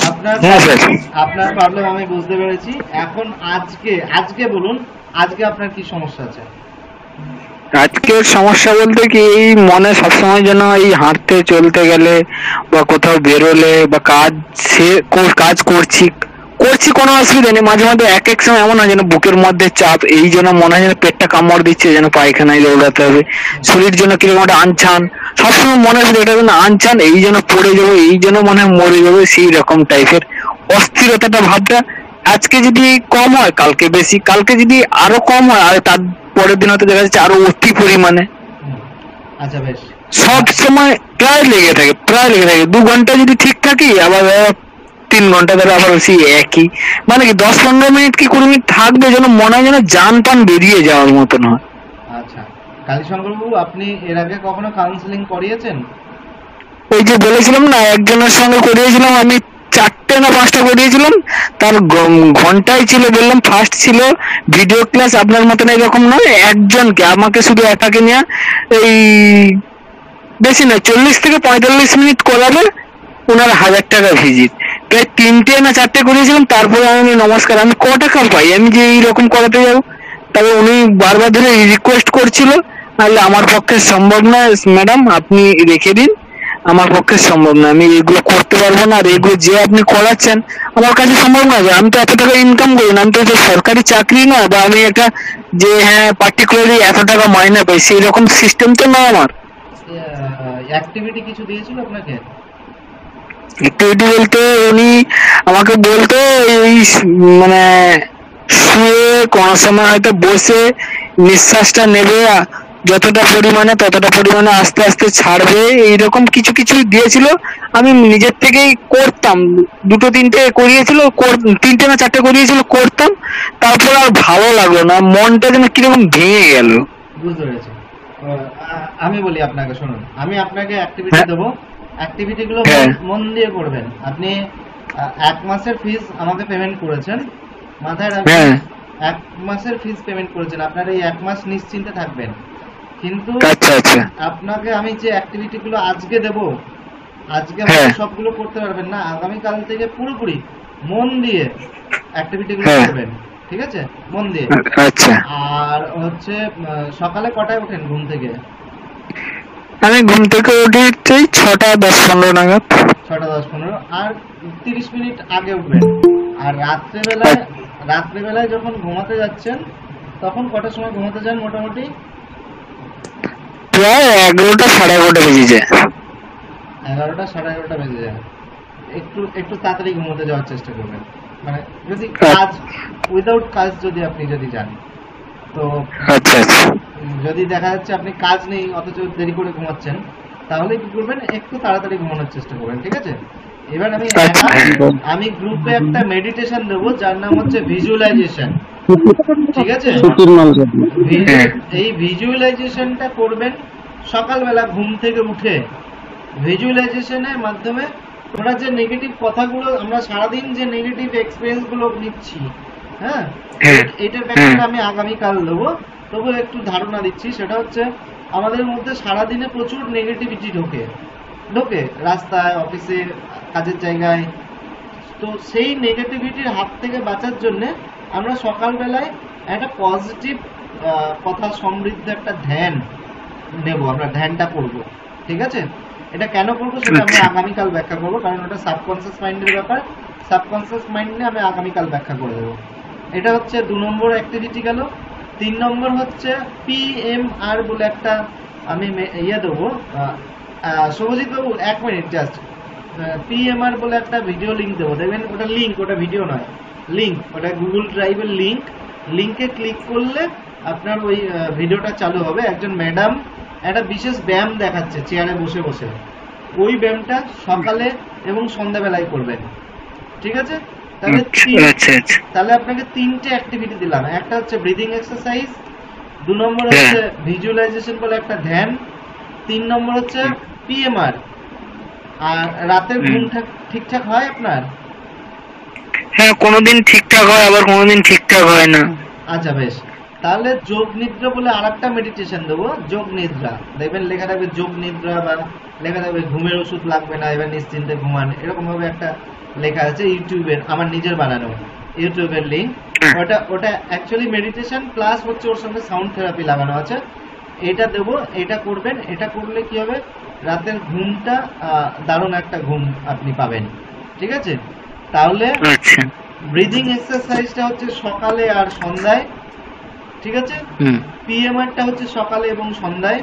আপনার হ্যাঁ, স্যার। আপনার প্রবলেম আমি বুঝতে পেরেছি। এখন আজকে বলুন, আজকে আপনার কি সমস্যা আছে? আজকের সমস্যা বলতে কি, এই মনে সবসময় যেন এই হাঁটতে চলতে গেলে বা কোথাও বেরোলে বা কাজ করছি কোনো অসুবিধা নেই, মাঝে মাঝে এক এক সময় এমন হয় যেন বুকের মধ্যে চাপ, এই জন্য মনে হয় যেন পেটটা কামড় দিচ্ছে, যেন পায়খানায় দৌড়াতে হবে, শরীর যেন কিরকম একটা আনছান, সবসময় মনে হয় এটা যেন আনছান, এই জন্য পড়ে যাবো, এই জন্য মনে হয় মরে যাবো, সেই রকম টাইপের অস্থিরতাটা ভাবটা। আজকে যদি কম হয় কালকে বেশি, কালকে যদি আরো কম হয় আর তার পরের দিন হয়তো দেখা যাচ্ছে আরো অতি পরিমাণে। আচ্ছা, বেশ। সব সময় প্রায় লেগে থাকে 2 ঘন্টা যদি ঠিক থাকি, আবার 3 ঘন্টা ধরে আবার সেই একই, মানে কি 10-15 মিনিট কি 20 মিনিট থাকবে যেন মনে হয় যেন জান পান বেরিয়ে যাওয়ার মতন হয়। আচ্ছা, কালীশঙ্কর বাবু, আপনি এর আগে কখনো কাউন্সিলিং করিয়েছেন? ওই যে বলেছিলাম না, একজনের সঙ্গে করিয়েছিলাম আমি, 4টে না 5টা করিয়েছিলাম, তার ঘন্টায় ছিল, বললাম ফার্স্ট ছিল ভিডিও ক্লাস, আপনার মতন এরকম নয়, একজনকে, আমাকে শুধু একাকে নিয়ে এই বেশি না 40 থেকে 45 মিনিট করাবে, ওনার 1000 টাকা ভিজিট। প্রায় 3টে না 4টে করিয়েছিলাম, তারপরে আমি নমস্কার, আমি ক টাকা পাই আমি যে এইরকম করাতে যাবো? তবে উনি বারবার ধরে রিকোয়েস্ট করছিল, নাহলে আমার পক্ষে সম্ভব না ম্যাডাম, আপনি রেখে দিন, আমার পক্ষে সম্ভব না, আমি এগুলো করতে পারবো না, আর এগুলো যে আপনি করাচ্ছেন আমার কাছে সম্ভব না, আমি তো এত টাকা ইনকাম করি না, আমি তো সরকারি চাকরি না, বা আমি একটা যে হ্যাঁ পার্টিকুলারলি এত টাকা মাইনে পাই সেই রকম সিস্টেম তো না আমার। অ্যাক্টিভিটি কিছু দিয়েছিল আপনাকে? অ্যাক্টিভিটি বলতে উনি আমাকে বলতো এই মানে শুয়ে কোন সময় হয়তো বসে নিঃশ্বাসটা নেবে, যতটা পরিমাণে ততটা পরিমাণে আস্তে আস্তে ছাড়বে, এইরকম কিছু কিছু দিয়েছিল। আমি নিজের থেকেই করতাম, 2-3টে করিয়েছিল, 3টে না 4টে করিয়েছিল, করতাম, তারপর আর ভালো লাগলো না, মনটা যেন কিরকম ভেঙে গেল। বুঝতে পেরেছি। আমি বলি আপনাকে, শুনুন, আমি আপনাকে অ্যাক্টিভিটি হ্যাঁ। দেবো, অ্যাক্টিভিটি গুলো হ্যাঁ। মন দিয়ে করবেন। আপনি 1 মাসের ফিস আমাকে পেমেন্ট করেছেন, মাথায় রাখবেন, হ্যাঁ। 1 মাসের ফিস পেমেন্ট করেছেন, আপনার এই 1 মাস নিশ্চিন্তে থাকবেন। কিন্তু আচ্ছা আচ্ছা। আপনাকে আমি যে অ্যাক্টিভিটি গুলো আজকে দেব, আজকে হ্যাঁ। হয়তো সবগুলো করতে পারবেন না, আগামীকাল থেকে পুরোপুরি মন দিয়ে অ্যাক্টিভিটি গুলো হ্যাঁ। করবেন, ঠিক আছে? মন দিয়ে। আচ্ছা, আর হচ্ছে সকালে কটায় ওঠেন ঘুম থেকে? আমি ঘুম থেকে উঠি সেই 6টা 10-15 নাগাদ। 6টা 10-15, আর 30 মিনিট আগে উঠবেন। আর রাত্রেবেলায় যখন ঘুমাতে যাচ্ছেন তখন কটার সময় ঘুমাতে যান মোটামুটি? প্রায় 11টা 11:30 বেজে যায়। 11টা 11:30 বেজে যায়। একটু তাড়াতাড়ি ঘুমোতে যাওয়ার চেষ্টা করবেন, মানে যদি উইদাউট কাজ যদি যান তো। আচ্ছা আচ্ছা। যদি দেখা যাচ্ছে আপনি কাজ নেই অথচ দেরি করে ঘুমাচ্ছেন, তাহলে কি করবেন, একটু তাড়াতাড়ি ঘুমানোর চেষ্টা করবেন, ঠিক আছে? এবার আমি গ্রুপে একটা মেডিটেশন দেবো, যার নাম হচ্ছে ভিজুয়ালাইজেশন, ঠিক আছে? এই ভিজুয়ালাইজেশনটা করবেন সকালবেলা ঘুম থেকে উঠে। ভিজুয়ালাইজেশনের মাধ্যমে আমরা যে নেগেটিভ কথাগুলো, আমরা সারাদিন যে নেগেটিভ এক্সপেরিয়েন্স গুলো নিচ্ছি, হ্যাঁ, এইটার ব্যাপারে আমি আগামীকাল দেবো। তবু একটু ধারণা দিচ্ছি, সেটা হচ্ছে আমাদের মধ্যে সারাদিনে প্রচুর নেগেটিভিটি ঢোকে রাস্তায়, অফিসে, কাজের জায়গায়। তো সেই নেগেটিভিটির হাত থেকে বাঁচার জন্য আমরা সকালবেলায় একটা পজিটিভ কথা সমৃদ্ধ একটা ধ্যান নেব, আমরা ধ্যানটা করব, ঠিক আছে? এটা কেন করবো সেটা আমি আগামীকাল ব্যাখ্যা করবো, কারণ ওটা সাবকনসিয়াস মাইন্ডের ব্যাপার। সাবকনসিয়াস মাইন্ড নিয়ে আমি আগামীকাল ব্যাখ্যা করে দেবো। এটা হচ্ছে 2 নম্বর অ্যাক্টিভিটি গেল। 3 নম্বর হচ্ছে PMR বলে একটা আমি দেবো। শুভজিৎ বাবু 1 মিনিট জাস্ট, পিএমআর বলে একটা ভিডিও লিংক দেবো, দেখবেন ওটা লিংক, ওটা ভিডিও নয়, লিংক, ওটা গুগল ড্রাইভের লিংক। লিংকে ক্লিক করলে আপনার ওই ভিডিওটা চালু হবে। একজন ম্যাডাম একটা বিশেষ ব্যায়াম দেখাচ্ছে চেয়ারে বসে বসে, ওই ব্যায়ামটা সকালে এবং সন্ধ্যাবেলায় করবেন, ঠিক আছে? তাহলে তাহলে আপনাকে 3টে অ্যাক্টিভিটি দিলাম। একটা হচ্ছে ব্রিদিং এক্সারসাইজ, 2 নম্বর হচ্ছে ভিজুয়ালাইজেশন বলে একটা ধ্যান, 3 নম্বর হচ্ছে পিএমআর। আর রাতের ঘুম ঠিকঠাক হয় আপনার? হ্যাঁ, কোনোদিন ঠিকঠাক হয়, আবার কোনোদিন ঠিকঠাক হয় না। আচ্ছা বেশ, তাহলে যোগ নিদ্রা বলে আরেকটা মেডিটেশন দেবো, যোগ নিদ্রা। দেখবেন লেখা থাকবে যোগ নিদ্রা, বা লেখা থাকবে ঘুমের ওষুধ লাগবে না, এবার নিশ্চিন্তে ঘুমান, এরকম ভাবে একটা লেখা আছে ইউটিউবের, আমার নিজের বানানো ইউটিউবের লিঙ্ক। ওটা অ্যাকচুয়ালি মেডিটেশন প্লাস হচ্ছে ওর সঙ্গে সাউন্ড থেরাপি লাগানো আছে। এটা দেবো, এটা করবেন। এটা করলে কি হবে, রাতের ঘুমটা দারুণ একটা ঘুম আপনি পাবেন, ঠিক আছে? তাহলে ব্রিদিং এক্সারসাইজটা হচ্ছে সকালে আর সন্ধ্যায়, ঠিক আছে? পিএমআরটা হচ্ছে সকালে এবং সন্ধ্যায়,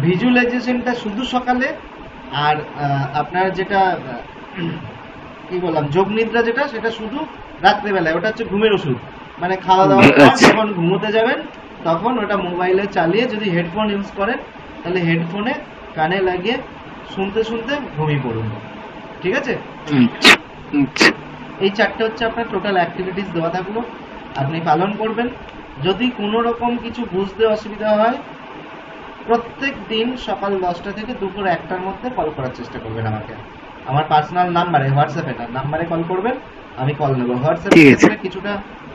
ভিজুয়ালাইজেশনটা শুধু সকালে, আর আপনার যেটা কি বললাম যোগ নিদ্রা যেটা, সেটা শুধু রাত্রেবেলায়। ওটা হচ্ছে ঘুমের ওষুধ, মানে খাওয়া দাওয়ার পর যখন ঘুমোতে যাবেন তখন ওটা মোবাইলে চালিয়ে, যদি হেডফোন ইউজ করেন তাহলে হেডফোনে কানে লাগিয়ে শুনতে শুনতে ঘুমিয়ে পড়ুন, ঠিক আছে? এই 4টে হচ্ছে আপনার টোটাল অ্যাক্টিভিটিস দেওয়া থাকলো, আপনি পালন করবেন। যদি কোনো রকম কিছু বুঝতে অসুবিধা হয়, প্রত্যেক দিন সকাল 10টা থেকে দুপুর 1টার মধ্যে কল করার চেষ্টা করবেন আমাকে। আমার পার্সোনাল নাম্বারে, হোয়াটসঅ্যাপে না, নাম্বারে কল করবেন, আমি কল নেবো। হোয়াটসঅ্যাপে কিছুটা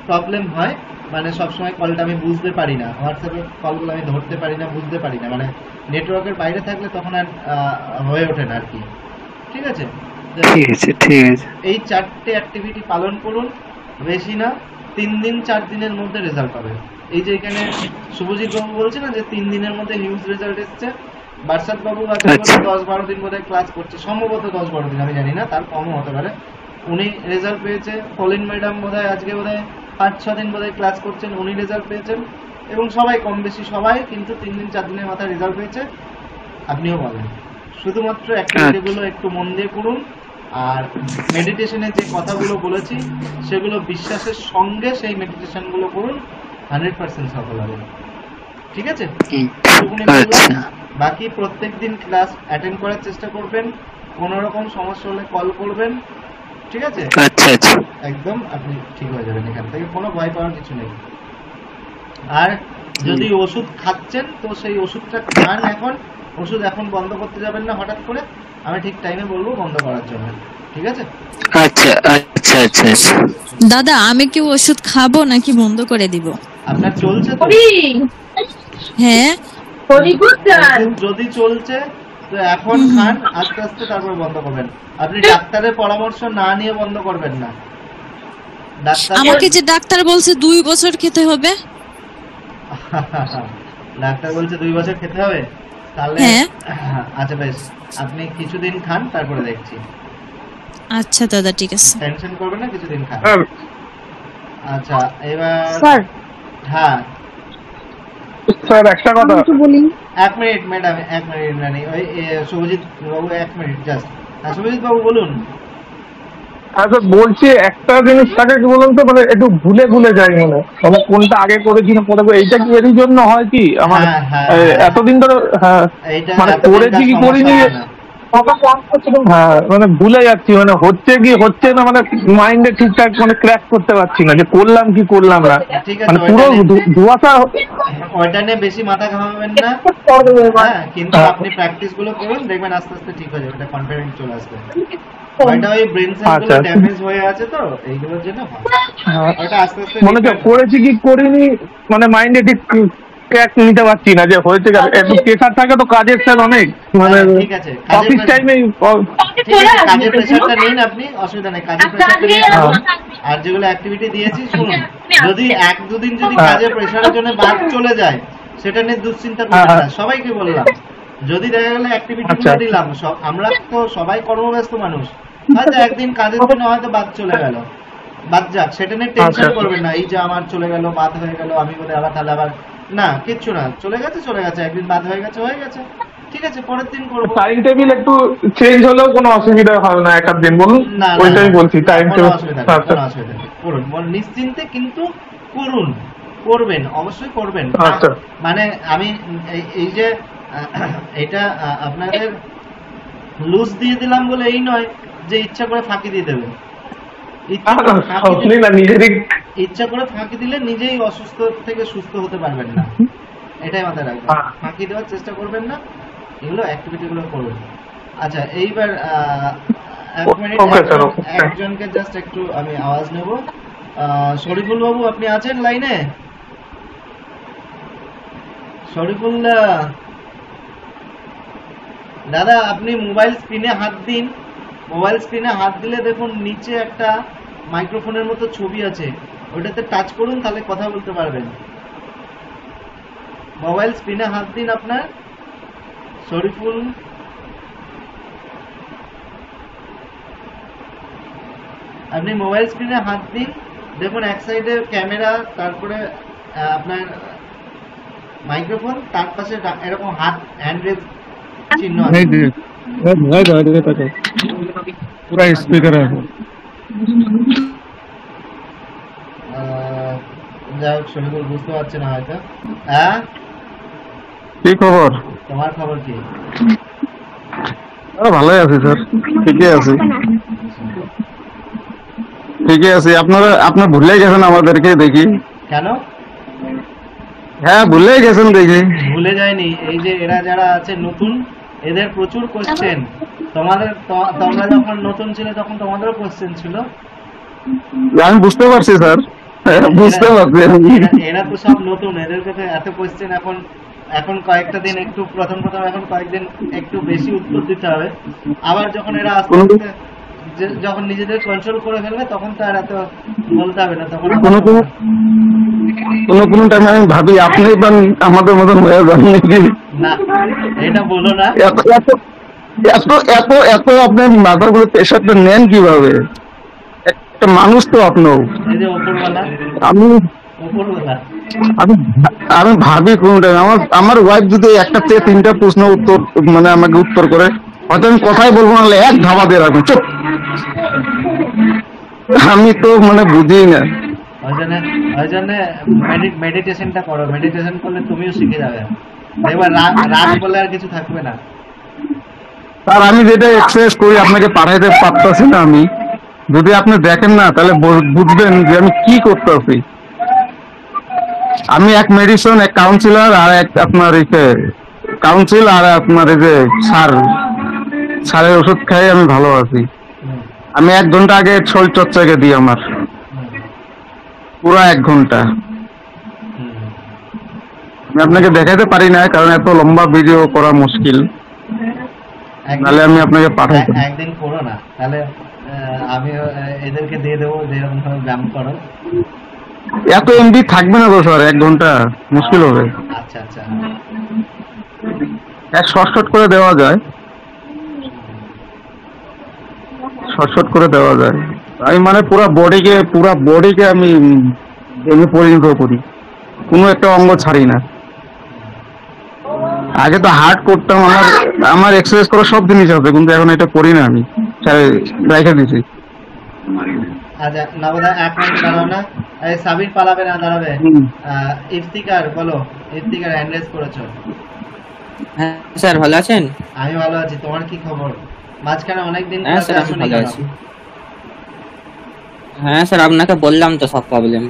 প্রবলেম হয়, মানে সবসময় কলটা আমি বুঝতে পারি না, হোয়াটসঅ্যাপে কলগুলো আমি ধরতে পারি না, বুঝতে পারি না, মানে নেটওয়ার্কের বাইরে থাকলে তখন আর হয়ে ওঠে না আর কি, ঠিক আছে? এই 4টে অ্যাক্টিভিটি পালন করুন, বেশি না, 3 দিন 4 দিনের মধ্যে রেজাল্ট পাবে। এই যে এখানে শুভজিৎ বাবু বলছে না যে 3 দিনের মধ্যে হিউজ রেজাল্ট এসছে, বারসাত বাবু আছে 10-12 দিন বোধহয় ক্লাস করছে, সম্ভবত 10-12 দিন, আমি জানি না, তার কমও হতে পারে। উনি রেজাল্ট পেয়েছে। কলিন ম্যাডাম বোধহয় আজকে বোধহয় 5-6 দিন বোধহয় ক্লাস করছেন, উনি রেজাল্ট পেয়েছেন, এবং সবাই কম বেশি সবাই কিন্তু 3 দিন 4 দিনের মাথায় রেজাল্ট পেয়েছে, আপনিও পাবেন। শুধুমাত্র অ্যাক্টিভিটিগুলো একটু মন দিয়ে করুন, আর মেডিটেশনের যে কথাগুলো বলেছি সেগুলো বিশ্বাসের সঙ্গে সেই মেডিটেশনগুলো করুন, 100% সফল হবে, ঠিক আছে? বাকি প্রত্যেকদিন ক্লাস অ্যাটেন্ড করার চেষ্টা করবেন, কোনো রকম সমস্যা হলে কল করবেন, ঠিক আছে? একদম আপনি ঠিক হয়ে যাবেন, এখান থেকে কোনো ভয় পাওয়ার কিছু নেই। আর যদি ওষুধ খাচ্ছেন তো সেই ওষুধটা খান এখন, ওষুধ এখন বন্ধ করতে যাবেন না হঠাৎ করে, আমি ঠিক টাইমে বলবো বন্ধ করার জন্য, ঠিক আছে? দাদা আমি কি ওষুধ খাবো নাকি বন্ধ করে দিব? আপনার চলছে তো? হ্যাঁ, যদি চলছে তো এখন খান, আস্তে আস্তে তারপর বন্ধ করবেন। আপনি ডাক্তারের পরামর্শ না নিয়ে বন্ধ করবেন না। আমাকে যে ডাক্তার বলছে 2 বছর খেতে হবে, ডাক্তার বলছে 2 বছর খেতে হবে, তাহলে আচ্ছা বেশ, আপনি কিছুদিন খান, তারপরে দেখছি। আচ্ছা দাদা ঠিক আছে, টেনশন করবেন না, কিছুদিন খান। আচ্ছা এবার হ্যাঁ স্যার একটা কথা বলি। 1 মিনিট ম্যাডাম, 1 মিনিট, মানে ওই শুভজিৎ বাবু 1 মিনিট জাস্ট। শুভজিৎ বাবু বলুন। আচ্ছা বলছি, একটা জিনিস থাকে কি বলুন তো, মানে একটু ভুলে ভুলে যাই, মানে কোনটা আগে করেছি না পরে, এইটা কি এরই জন্য হয় কি আমার এতদিন ধরে মানে করেছি কি করিনি, মানে ভুলে যাচ্ছি, মানে হচ্ছে কি হচ্ছে না, মানে মাইন্ডে ঠিকঠাক মানে ক্র্যাক করতে পারছি না যে করলাম কি করলাম না, মানে পুরো ধোঁয়াশা। ওইটা নিয়ে বেশি মাথা ঘামাবেন না, কিন্তু আপনি প্র্যাকটিস গুলো করুন, দেখবেন আস্তে আস্তে ঠিক হয়ে যাবে, এটা কনফিডেন্স চলে আসবে। ওইটা ওই ব্রেন সেলগুলো ড্যামেজ হয়ে আছে তো, এইগুলোর জন্য ওইটা আস্তে আস্তে মনে হচ্ছে করেছি কি করিনি, মানে মাইন্ডে ঠিক ক্র্যাক নিতে পারছি না যে হয়েছে, একটু প্রেশার থাকে তো কাজের স্যার অনেক, মানে ঠিক আছে অফিস টাইমে কাজের প্রেশারটা নিন আপনি, অসুবিধা নেই, কাজের প্রেশারটা নিন। আর যেগুলো অ্যাক্টিভিটি দিয়েছি শুনুন, যদি 1-2 দিন যদি কাজের প্রেশারের জন্য বাদ চলে যায়, সেটা নিয়ে দুশ্চিন্তা করবেন না, সবাইকে বললাম। যদি দেখা গেল অ্যাক্টিভিটি গুলো দিলাম, আমরা তো সবাই কর্মব্যস্ত মানুষ, হয়তো একদিন কাজের জন্য হয়তো বাদ চলে গেল, বাদ যাক, সেটা নিয়ে টেনশন করবেন না, এই যে আমার চলে গেল, বাদ হয়ে গেল, আমি বলে আবার তাহলে আবার না, কিচ্ছু না, চলে গেছে, একদিন বাদ হয়ে গেছে, ঠিক আছে পরের দিন করবো। টাইম টেবিল একটু চেঞ্জ হলেও কোনো অসুবিধা হবে না, এক আধ দিন বলুন। না ওইটাই বলছি, টাইম কোনো টেবিল। অসুবিধা নেই, কোনো অসুবিধা নেই, করুন নিশ্চিন্তে, কিন্তু করুন, করবেন, অবশ্যই করবেন। আচ্ছা। মানে আমি এই যে এটা আপনাদের লুজ দিয়ে দিলাম বলে এই নয় যে ইচ্ছা করে ফাঁকি দিয়ে দেবেন। ইচ্ছা করে ফাঁকি দিলে নিজেই অসুস্থ থেকে সুস্থ হতে পারবেন না, এটাই মাথায় রাখবেন। ফাঁকি দেওয়ার চেষ্টা করবেন না, এগুলো অ্যাক্টিভিটি গুলো করুন। আচ্ছা এইবার একজনকে জাস্ট একটু আমি আওয়াজ নেব। শরীফুল বাবু আপনি আছেন লাইনে? শরীফুল্লাহ দাদা, আপনি মোবাইল স্ক্রিনে হাত দিন। মোবাইল স্ক্রিনে হাত দিলে দেখুন নিচে একটা মাইক্রোফোনের মতো ছবি আছে, ওটাতে টাচ করুন, তাহলে কথা বলতে পারবেন। মোবাইল স্ক্রিনে হাত দিন আপনার। শরীফুল আপনি মোবাইল স্ক্রিনে হাত দিন, দেখুন এক সাইডে ক্যামেরা, তারপরে আপনার মাইক্রোফোন, তার পাশে এরকম হাত হ্যান্ড রেজ চিহ্ন আছে। পুরা স্পিকার আছে। যাই হোক শরীফুল বুঝতে পারছে না হয়তো। হ্যাঁ কি খবর? তোমার খবর কি? ভালোই আছি স্যার, ঠিকই আছি, ঠিকই আছি। আপনার ভুলেই গেছেন আমাদেরকে দেখি। কেন? হ্যাঁ ভুলেই গেছেন দেখি। ভুলে যায়নি, এই যে এরা যারা আছে নতুন, এদের প্রচুর কোশ্চেন। তোমরা যখন নতুন ছিলে তখন তোমাদেরও কোশ্চেন ছিল। আমি বুঝতে পারছি স্যার, বুঝতে পারছি। এরা তো সব নতুন, এদের কাছে এত কোশ্চেন। এখন কয়েকটা দিন একটু প্রথম এখন কয়েকদিন একটু বেশি উত্তর দিতে হবে। আবার যখন এরা আস্তে আস্তে যখন নিজেদের কন্ট্রোল করে ফেলবে তখন তো আর এত বলতে হবে না। তখন কোনো টাইমে আমি ভাবি আপনি আমাদের মতন হয়ে যান নাকি। না এটা বলো না। এত এত এত এত এত আপনি মাথার উপরে প্রেশারটা নেন কিভাবে? একটা মানুষ তো আপনিও। এই যে ওপরওয়ালা, আমি ভাবি কোনটা আমার ওয়াইফ যদি একটা থেকে তিনটা প্রশ্ন উত্তর মানে আমাকে উত্তর করে, হয়তো আমি কথাই বলবো না, এক ধাবা দিয়ে রাখবো চুপ। আমি তো মানে বুঝি না। ওই জন্য মেডিটেশনটা করো। মেডিটেশন করলে তুমিও শিখে যাবে, এবার রাগ বলে আর কিছু থাকবে না। আর আমি যেটা এক্সারসাইজ করি আপনাকে পাঠাইতে পারতেছি না। আমি যদি আপনি দেখেন না তাহলে বুঝবেন যে আমি কি করতেছি। আমি এক মেডিসিন, এক কাউন্সিলর, আর এক আপনার কাউন্সিল, আর আপনার এই যে সারের ওষুধ খাই আমি ভালো আছি। আমি 1 ঘন্টা আগে শরীর চর্চাকে দিই আমার পুরো 1 ঘন্টা। আমি আপনাকে দেখাতে পারি না কারণ এত লম্বা ভিডিও করা মুশকিল, তাহলে আমি আপনাকে পাঠাই। একদিন করো না, তাহলে আমি এদেরকে দিয়ে দেবো যেরকম ভাবে ব্যায়াম করো। এত এমবি থাকবে না তো স্যার, 1 ঘন্টা মুশকিল হবে। আচ্ছা আচ্ছা, শর্ট করে দেওয়া যায়, শর্ট করে দেওয়া যায়। আমি মানে পুরো বডিকে আমি পরিণত করি, কোনো একটা অঙ্গ ছাড়ি না। আগে তো হার্ট করতাম, আমার এক্সারসাইজ করার সব জিনিস আছে, কিন্তু এখন এটা করি না, আমি রেখে দিছি। আচ্ছা নবদা 1 মিনিট দাঁড়াও না, সাবির পালাবে না, দাঁড়াবে। ইফতিকার বলো, ইফতিকার হ্যান্ড রেজ করেছো। হ্যাঁ স্যার ভালো আছেন? আমি ভালো আছি, তোমার কি খবর? মাঝখানে অনেকদিন হ্যাঁ স্যার আমি ভালো আছি। হ্যাঁ স্যার আপনাকে বললাম তো সব প্রবলেম।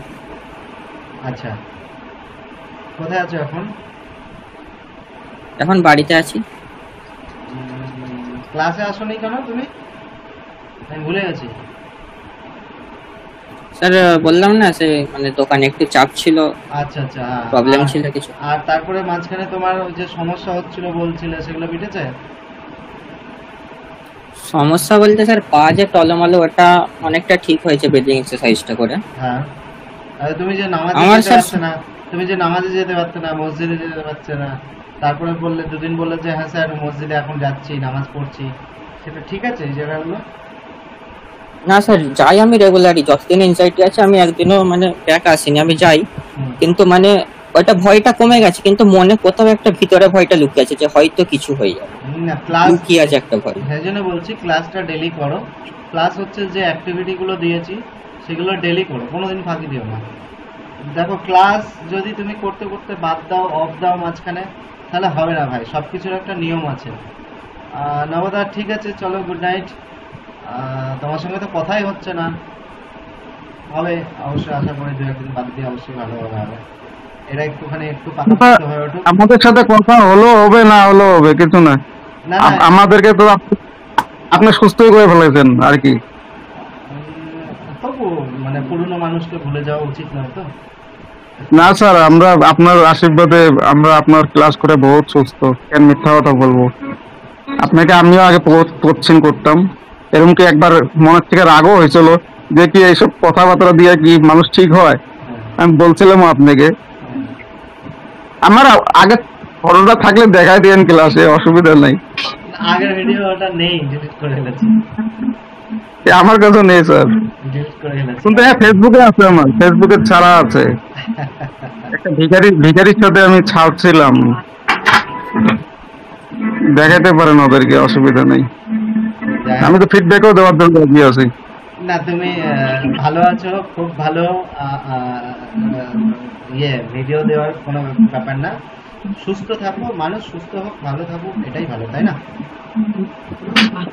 আচ্ছা কোথায় আছো এখন? এখন বাড়িতে আছি। ক্লাসে আসোনি কেন তুমি? আমি ভুলে গেছি। স্যার বললাম না, সে মানে দোকানে একটু চাপ ছিল। আচ্ছা আচ্ছা, প্রবলেম ছিল কিছু। আর তারপরে মাঝখানে তোমার যে সমস্যা হচ্ছিল বলছিলে, সেগুলো মিটেছে? সমস্যা বলতে স্যার পা যে টলমলো, ওটা অনেকটা ঠিক হয়েছে ব্রিদিং এক্সারসাইজটা করে। হ্যাঁ, তুমি যে নামাজে যেতে পারছো না, তুমি যে নামাজে যেতে পারছো না, মসজিদে যেতে পারছো না, তারপরে বললে দুদিন বললে যে হ্যাঁ স্যার মসজিদে এখন যাচ্ছি, নামাজ পড়ছি, সেটা ঠিক আছে এই জায়গাগুলো? না স্যার যাই আমি রেগুলারই, যতদিন এনজাইটি আছে আমি একদিনও মানে ব্যাক আসিনি, আমি যাই। কিন্তু মানে ওটা ভয়টা কমে গেছে, কিন্তু মনে কোথাও একটা ভিতরে ভয়টা লুকিয়ে আছে যে হয়তো কিছু হয়ে যাবে, না ক্লাস লুকিয়ে আছে একটা ভয়। সেই জন্য বলছি ক্লাসটা ডেলি করো, প্লাস হচ্ছে যে অ্যাক্টিভিটি গুলো দিয়েছি সেগুলো ডেলি করো, কোনোদিন ফাঁকি দিও না। দেখো ক্লাস যদি তুমি করতে করতে বাদ দাও, অফ দাও মাঝখানে, তাহলে হবে না ভাই, সবকিছুর একটা নিয়ম আছে। নবদা ঠিক আছে, চলো গুড নাইট। তোমার সঙ্গে তো কথাই হচ্ছে না, হবে অবশ্যই, আশা করি দু একদিন বাদ দিয়ে অবশ্যই ভালোভাবে হবে। এটা একটুখানি একটু পাকাপোক্ত হয়ে উঠুক। আমাদের সাথে কথা হলো হবে, না হলো হবে, কিছু না। না না আমাদেরকে তো আপনি সুস্থই করে ফেলেছেন আর কি। তবু মানে পুরনো মানুষকে ভুলে যাওয়া উচিত নয় তো। না স্যার, আমরা আপনার আশীর্বাদে আমরা আপনার ক্লাস করে বহুত সুস্থ, কেন মিথ্যা কথা বলবো। আপনাকে আমিও আগে কোচিং করতাম, এরকম কি একবার মনের থেকে রাগও হয়েছিল যে কি এইসব কথাবার্তা দিয়ে কি মানুষ ঠিক হয়, আমি বলছিলাম আপনাকে। আমার আগে ফটোটা থাকলে দেখাই দিয়েন ক্লাসে, অসুবিধা নাই। আগের ভিডিওটা নেই, ডিলিট করে ফেলেছি। আমার কাছে নেই স্যার, ডিলিট করে ফেলেছি। কিন্তু হ্যাঁ ফেসবুকে আছে, আমার ফেসবুকে ছাড়া আছে। একটা ভিখারির সাথে আমি ছাড়ছিলাম, দেখাতে পারেন ওদেরকে, অসুবিধা নেই। আমি তো ফিডব্যাকও দেওয়ার জন্য রাজি আছি। না তুমি ভালো আছো, খুব ভালো। ভিডিও দেওয়ার কোনো ব্যাপার না, সুস্থ থাকো, মানুষ সুস্থ হোক, ভালো থাকুক, এটাই ভালো, তাই না?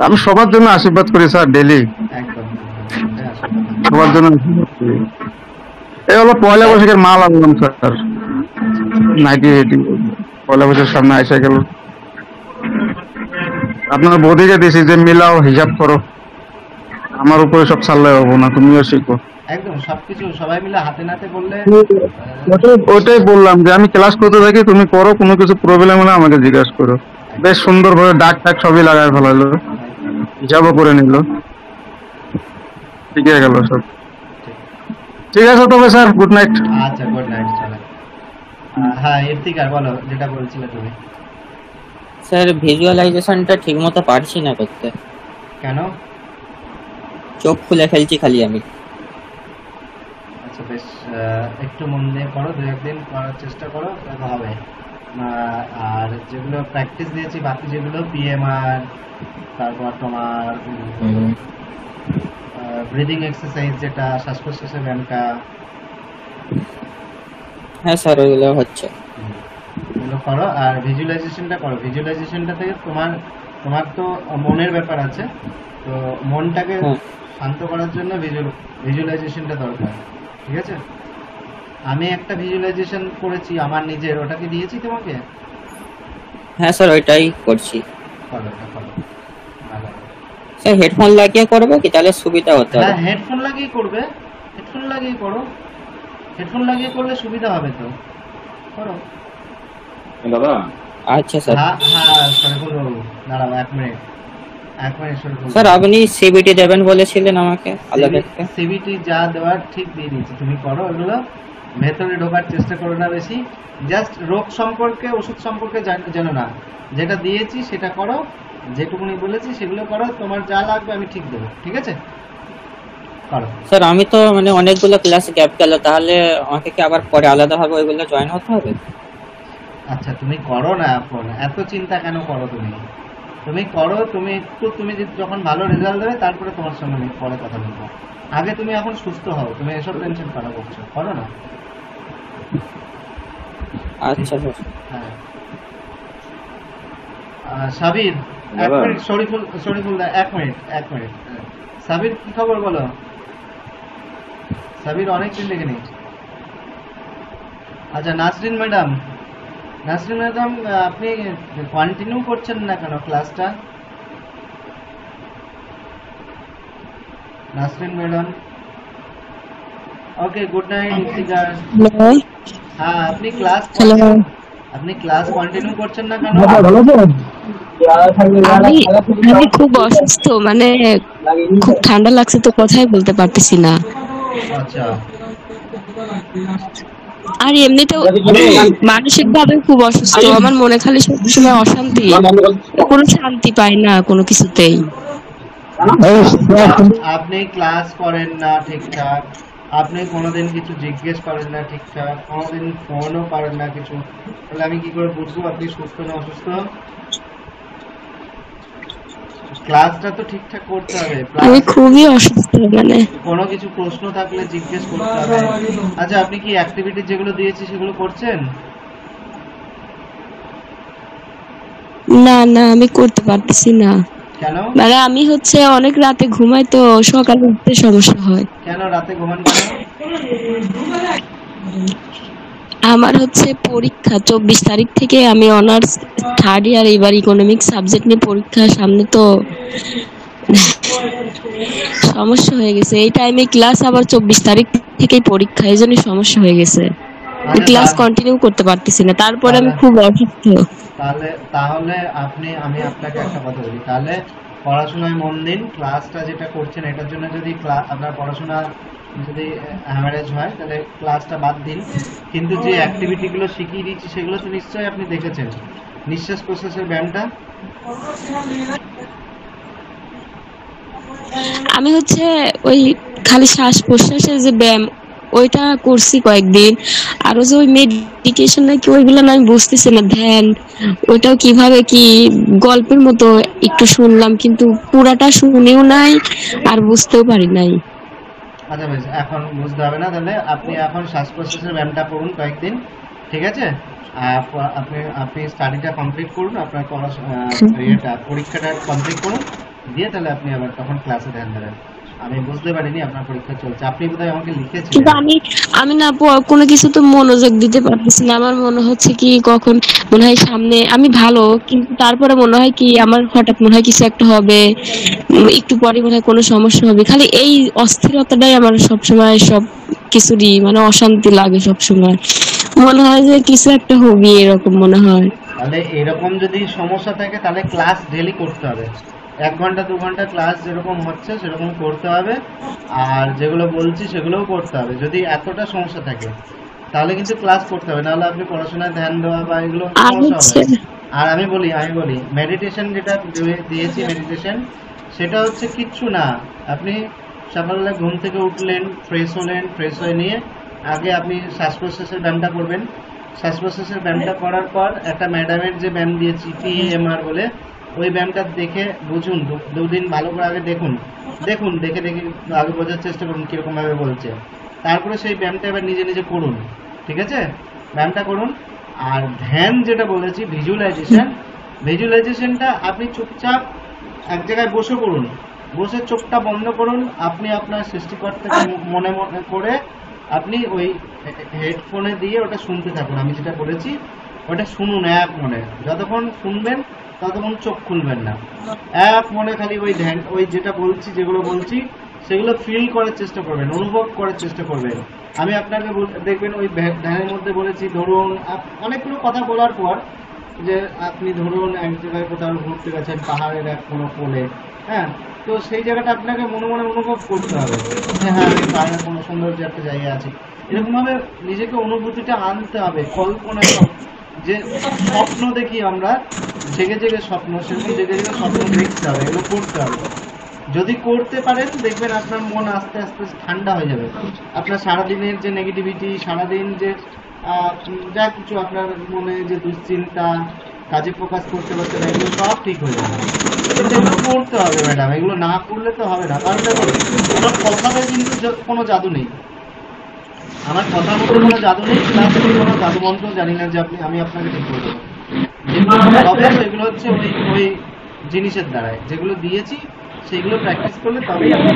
আমি সবার জন্য আশীর্বাদ করি স্যার, ডেলি একদম সবার জন্য আশীর্বাদ করি। এই হলো পয়লা বৈশাখের মাল আনলাম স্যার, নাইটি পয়লা বৈশাখের সামনে এসে গেল। আপনার বৌদিকে দিয়েছি যে মিলাও, হিসাব করো, আমার উপরে সব ছাড়লে হবো না, তুমিও শিখো। একদম সবকিছু সবাই মিলে হাতে নাতে করলে। ওটাই বললাম যে আমি ক্লাস করতে থাকি, তুমি করো, কোনো কিছু প্রবলেম হলে আমাকে জিজ্ঞাসা করো। বেশ সুন্দরভাবে ডাক টাক সবই লাগায় ফেলালো, হিসাবও করে নিল, ঠিক হয়ে গেল সব। ঠিক আছে তবে স্যার, গুড নাইট। আচ্ছা গুড নাইট, চলো। হ্যাঁ ইফতিকার বলো, যেটা বলছিলে তুমি। স্যার ভিজুয়ালাইজেশনটা ঠিক মতো পারছি না করতে, কেন? চোখ খুলে ফেলছি খালি আমি। আচ্ছা বেশ, একটু মন দিয়ে করো, দু একদিন করার চেষ্টা করো, তাহলে হবে। আর যেগুলো প্র্যাকটিস দিয়েছি বাকি, যেগুলো পিএমআর, তারপর তোমার ব্রিদিং এক্সারসাইজ, যেটা শ্বাস প্রশ্বাসের ব্যায়ামটা, হ্যাঁ স্যার ওইগুলো হচ্ছে। এগুলো করো। আর ভিজুয়ালাইজেশনটা করো, ভিজুয়ালাইজেশনটা থেকে তোমার তো মনের ব্যাপার আছে, তো মনটাকে শান্ত করার জন্য ভিজুয়ালাইজেশনটা দরকার, ঠিক আছে? আমি একটা ভিজুয়ালাইজেশন করেছি আমার নিজের, ওটাকে দিয়েছি তোমাকে। হ্যাঁ স্যার ওইটাই করছি। করো, ওটা করো, ভালো হবে। স্যার হেডফোন লাগিয়ে করবে কি, তাহলে সুবিধা হতে হবে? হ্যাঁ হেডফোন লাগিয়ে করবে, হেডফোন লাগিয়ে করো, হেডফোন লাগিয়ে করলে সুবিধা হবে তো, করো। দাদা আচ্ছা স্যার। হ্যাঁ হ্যাঁ শরীফুল বাবু, দাঁড়াও 1 মিনিট, 1 মিনিট শরীফুল। স্যার আপনি সিবিটি দেবেন বলেছিলেন আমাকে আলাদা একটা। সিবিটি যা দেওয়ার ঠিক দিয়ে দিয়েছি, তুমি করো ওগুলো, ভেতরে ঢোকার চেষ্টা করো না বেশি, জাস্ট রোগ সম্পর্কে, ওষুধ সম্পর্কে জানো না, যেটা দিয়েছি সেটা করো, যেটুকুনি বলেছি সেগুলো করো, তোমার যা লাগবে আমি ঠিক দেবো, ঠিক আছে? করো। স্যার আমি তো মানে অনেকগুলো ক্লাস গ্যাপ গেল, তাহলে আমাকে কি আবার পরে আলাদাভাবে ওইগুলো জয়েন হতে হবে? আচ্ছা তুমি করো না, এখন এত চিন্তা কেন করো? তুমি করো, তুমি যখন ভালো রেজাল্ট দেবে তারপরে তোমার সঙ্গে আমি পরে কথা বলবো। আগে তুমি এখন সুস্থ হও, তুমি এসব টেনশন কেন করছো? করো না। আচ্ছা স্যার। হ্যাঁ সাবির, 1 মিনিট, শরীফুল দা 1 মিনিট, 1 মিনিট। সাবির কি খবর বলো? সাবির অনেকদিন দেখেনি। আচ্ছা নাসরিন ম্যাডাম, আপনি কন্টিনিউ করছেন না কেন ক্লাসটা? Nasrin madam, okay good night Iftikhar. হ্যাঁ আপনি ক্লাস কন্টিনিউ করছেন না কেন? আমি খুব অসুস্থ, মানে খুব ঠান্ডা লাগছে তো কথাই বলতে পারতেছি না। আচ্ছা, আর এমনিতেও মানসিক ভাবে খুব অসুস্থ, আমার মনে খালি সবসময় অশান্তি, কোনো শান্তি পাই না কোনো কিছুতেই। আপনি ক্লাস করেন না ঠিকঠাক, আপনি কোনোদিন কিছু জিজ্ঞেস করেন না ঠিকঠাক, কোনোদিন ফোনও করেন না কিছু, তাহলে আমি কি করে বুঝবো আপনি সুস্থ না অসুস্থ? ক্লাসটা তো ঠিকঠাক করতে হবে, আমি খুবই অসুস্থ, মানে কোনো কিছু প্রশ্ন থাকলে জিজ্ঞেস করতে হবে। আচ্ছা, আপনি কি অ্যাক্টিভিটি যেগুলো দিয়েছি সেগুলো করছেন? না না আমি করতে পারতেছি না। কেন? মানে আমি হচ্ছে অনেক রাতে ঘুমাই, তো সকালে উঠতে সমস্যা হয়। কেন রাতে ঘুমান কেন? আমার হচ্ছে পরীক্ষা 24 তারিখ থেকে, আমি অনার্স 3rd ইয়ার, এবার ইকোনমিক্স সাবজেক্ট নিয়ে পরীক্ষা সামনে, তো সমস্যা হয়ে গেছে। এই টাইমে ক্লাস, আবার 24 তারিখ থেকেই পরীক্ষা, এই জন্য সমস্যা হয়ে গেছে। ক্লাস কন্টিনিউ করতে পারতেছি না, তারপরে আমি খুব অসুস্থ। তাহলে আমি আপনাকে একটা কথা বলি, তাহলে পড়াশোনায় মন দিন। ক্লাসটা যেটা করছেন এটার জন্য যদি আপনার পড়াশোনা যদি অ্যাভারেজ হয় তাহলে ক্লাসটা বাদ দিন, কিন্তু যে অ্যাক্টিভিটিগুলো শিখিয়ে দিচ্ছি সেগুলো তো নিশ্চয়ই আপনি দেখেছেন। নিঃশ্বাস প্রশ্বাসের ব্যায়ামটা আমি হচ্ছে ওই খালি শ্বাস প্রশ্বাসের যে ব্যায়াম, ওইটা করছি কয়েকদিন। আরো যে ওই মেডিটেশন নাকি, ওইগুলো না আমি বুঝতেছি না, ধ্যান ওইটাও কিভাবে কি, গল্পের মতো একটু শুনলাম, কিন্তু পুরাটা শুনেও নাই আর বুঝতেও পারি নাই। আচ্ছা বেশ, এখন বুঝতে হবে না, তাহলে আপনি এখন শ্বাস প্রশ্বাসের ব্যায়ামটা করুন কয়েকদিন, ঠিক আছে? আপনি স্টাডিটা কমপ্লিট করুন, আপনার পরীক্ষাটা কমপ্লিট করুন, দিয়ে তাহলে আপনি আবার তখন ক্লাসে ধ্যান দেবেন। আমি বুঝতে পারিনি আপনার পরীক্ষা চলছে, আপনি বোধহয় আমাকে লিখেছিলেন। কিন্তু আমি না কোনো কিছু তো মনোযোগ দিতে পারতেছি না। আমার মনে হচ্ছে কি, কখন মনে হয় সামনে আমি ভালো, কিন্তু তারপরে মনে হয় কি আমার হঠাৎ মনে হয় কিছু একটা হবে, একটু পরে মনে হয় কোনো সমস্যা হবে। খালি এই অস্থিরতাটাই আমার সবসময়, সব কিছুরই মানে অশান্তি লাগে সবসময়। মনে হয় যে কিছু একটা হবে, এরকম মনে হয়। তাহলে এরকম যদি সমস্যা থাকে তাহলে ক্লাস ডেলি করতে হবে, 1 ঘন্টা 2 ঘন্টা ক্লাস যেরকম হচ্ছে সেরকম করতে হবে, আর যেগুলো বলছি সেগুলোও করতে হবে। যদি এতটা সমস্যা থাকে তাহলে কিন্তু ক্লাস করতে হবে, নাহলে আপনি পড়াশোনায় ধ্যান দেওয়া বা এগুলো সমস্যা হবে। আর আমি বলি মেডিটেশন যেটা দিয়েছি, মেডিটেশন সেটা হচ্ছে কিচ্ছু না। আপনি সকালবেলা ঘুম থেকে উঠলেন, ফ্রেশ হলেন, ফ্রেশ হয়ে নিয়ে আগে আপনি শ্বাস প্রশ্বাসের ব্যায়ামটা করবেন। শ্বাস প্রশ্বাসের ব্যায়ামটা করার পর একটা ম্যাডামের যে ব্যায়াম দিয়েছি PEMR বলে, ওই ব্যায়ামটা দেখে বুঝুন, 2 দিন ভালো করে আগে দেখে আগে বোঝার চেষ্টা করুন কিরকম ভাবে বলছে, তারপরে সেই ব্যায়ামটা এবার নিজে নিজে করুন, ঠিক আছে? ব্যায়ামটা করুন। আর ধ্যান যেটা বলেছি, ভিজুয়ালাইজেশনটা আপনি চুপচাপ এক জায়গায় বসে করুন, বসে চোখটা বন্ধ করুন, আপনি আপনার সৃষ্টিকর্তাকে মনে মনে করে আপনি ওই হেডফোনে দিয়ে ওটা শুনতে থাকুন। আমি যেটা বলেছি ওটা শুনুন এক মনে, যতক্ষণ শুনবেন ততক্ষণ চোখ খুলবেন না, এক মনে খালি ওই ধ্যান, ওই যেটা বলছি, যেগুলো বলছি সেগুলো ফিল করার চেষ্টা করবেন, অনুভব করার চেষ্টা করবেন। আমি আপনাকে দেখবেন ওই ধ্যানের মধ্যে বলেছি, ধরুন অনেকগুলো কথা বলার পর, যে আপনি ধরুন এক জায়গায় কোথাও ঘুরতে গেছেন, পাহাড়ের এক কোনো কোলে, হ্যাঁ, তো সেই জায়গাটা আপনাকে মনে মনে অনুভব করতে হবে যে হ্যাঁ আমি পাহাড়ের কোনো সৌন্দর্য একটা জায়গা আছে, এরকম ভাবে নিজেকে অনুভূতিটা আনতে হবে। কল্পনা, যে স্বপ্ন দেখি আমরা, জেগে জেগে স্বপ্ন, সেরকম জেগে জেগে স্বপ্ন দেখতে হবে, এগুলো করতে হবে। যদি করতে পারেন দেখবেন আপনার মন আস্তে আস্তে ঠান্ডা হয়ে যাবে। আপনার সারাদিনের যে নেগেটিভিটি, সারাদিন যে যা কিছু আপনার মনে যে দুশ্চিন্তা, কাজে প্রকাশ করতে পারছে না, এগুলো সব ঠিক হয়ে যাবে। এগুলো করতে হবে ম্যাডাম, এগুলো না করলে তো হবে না। কারণ দেখুন, আমার কথাতে কিন্তু কোনো জাদু নেই, আমার কথার মধ্যে কোনো জাদু নেই, প্লাস আমি কোনো জাদু মন্ত্র জানি না যে আমি আপনাকে ঠিক করে দেবো। তবে সেগুলো হচ্ছে ওই জিনিসের দ্বারাই, যেগুলো দিয়েছি সেগুলো প্র্যাকটিস করলে তবেই আপনি,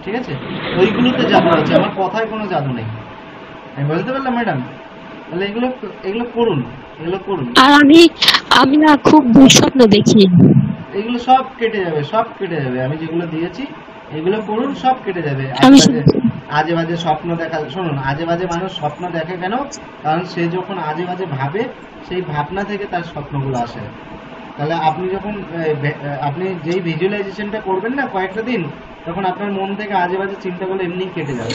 ঠিক আছে? ওইগুলোতে জাদু আছে, আমার কথায় কোনো জাদু নেই। আমি বলতে পারলাম ম্যাডাম? তাহলে এগুলো করুন, এগুলো করুন। আর আমি না খুব দুঃস্বপ্ন দেখি, এগুলো সব কেটে যাবে, সব কেটে যাবে। আমি যেগুলো দিয়েছি এগুলো করুন, সব কেটে যাবে। আজে বাজে স্বপ্ন দেখা, শুনুন, আজে বাজে মানুষ স্বপ্ন দেখে কেন? কারণ সে যখন আজে বাজে ভাবে, সেই ভাবনা থেকে তার স্বপ্নগুলো আসে। তাহলে আপনি যেই ভিজুয়ালাইজেশনটা করবেন না কয়েকটা দিন, তখন আপনার মন থেকে আজে বাজে চিন্তাগুলো এমনিই কেটে যাবে।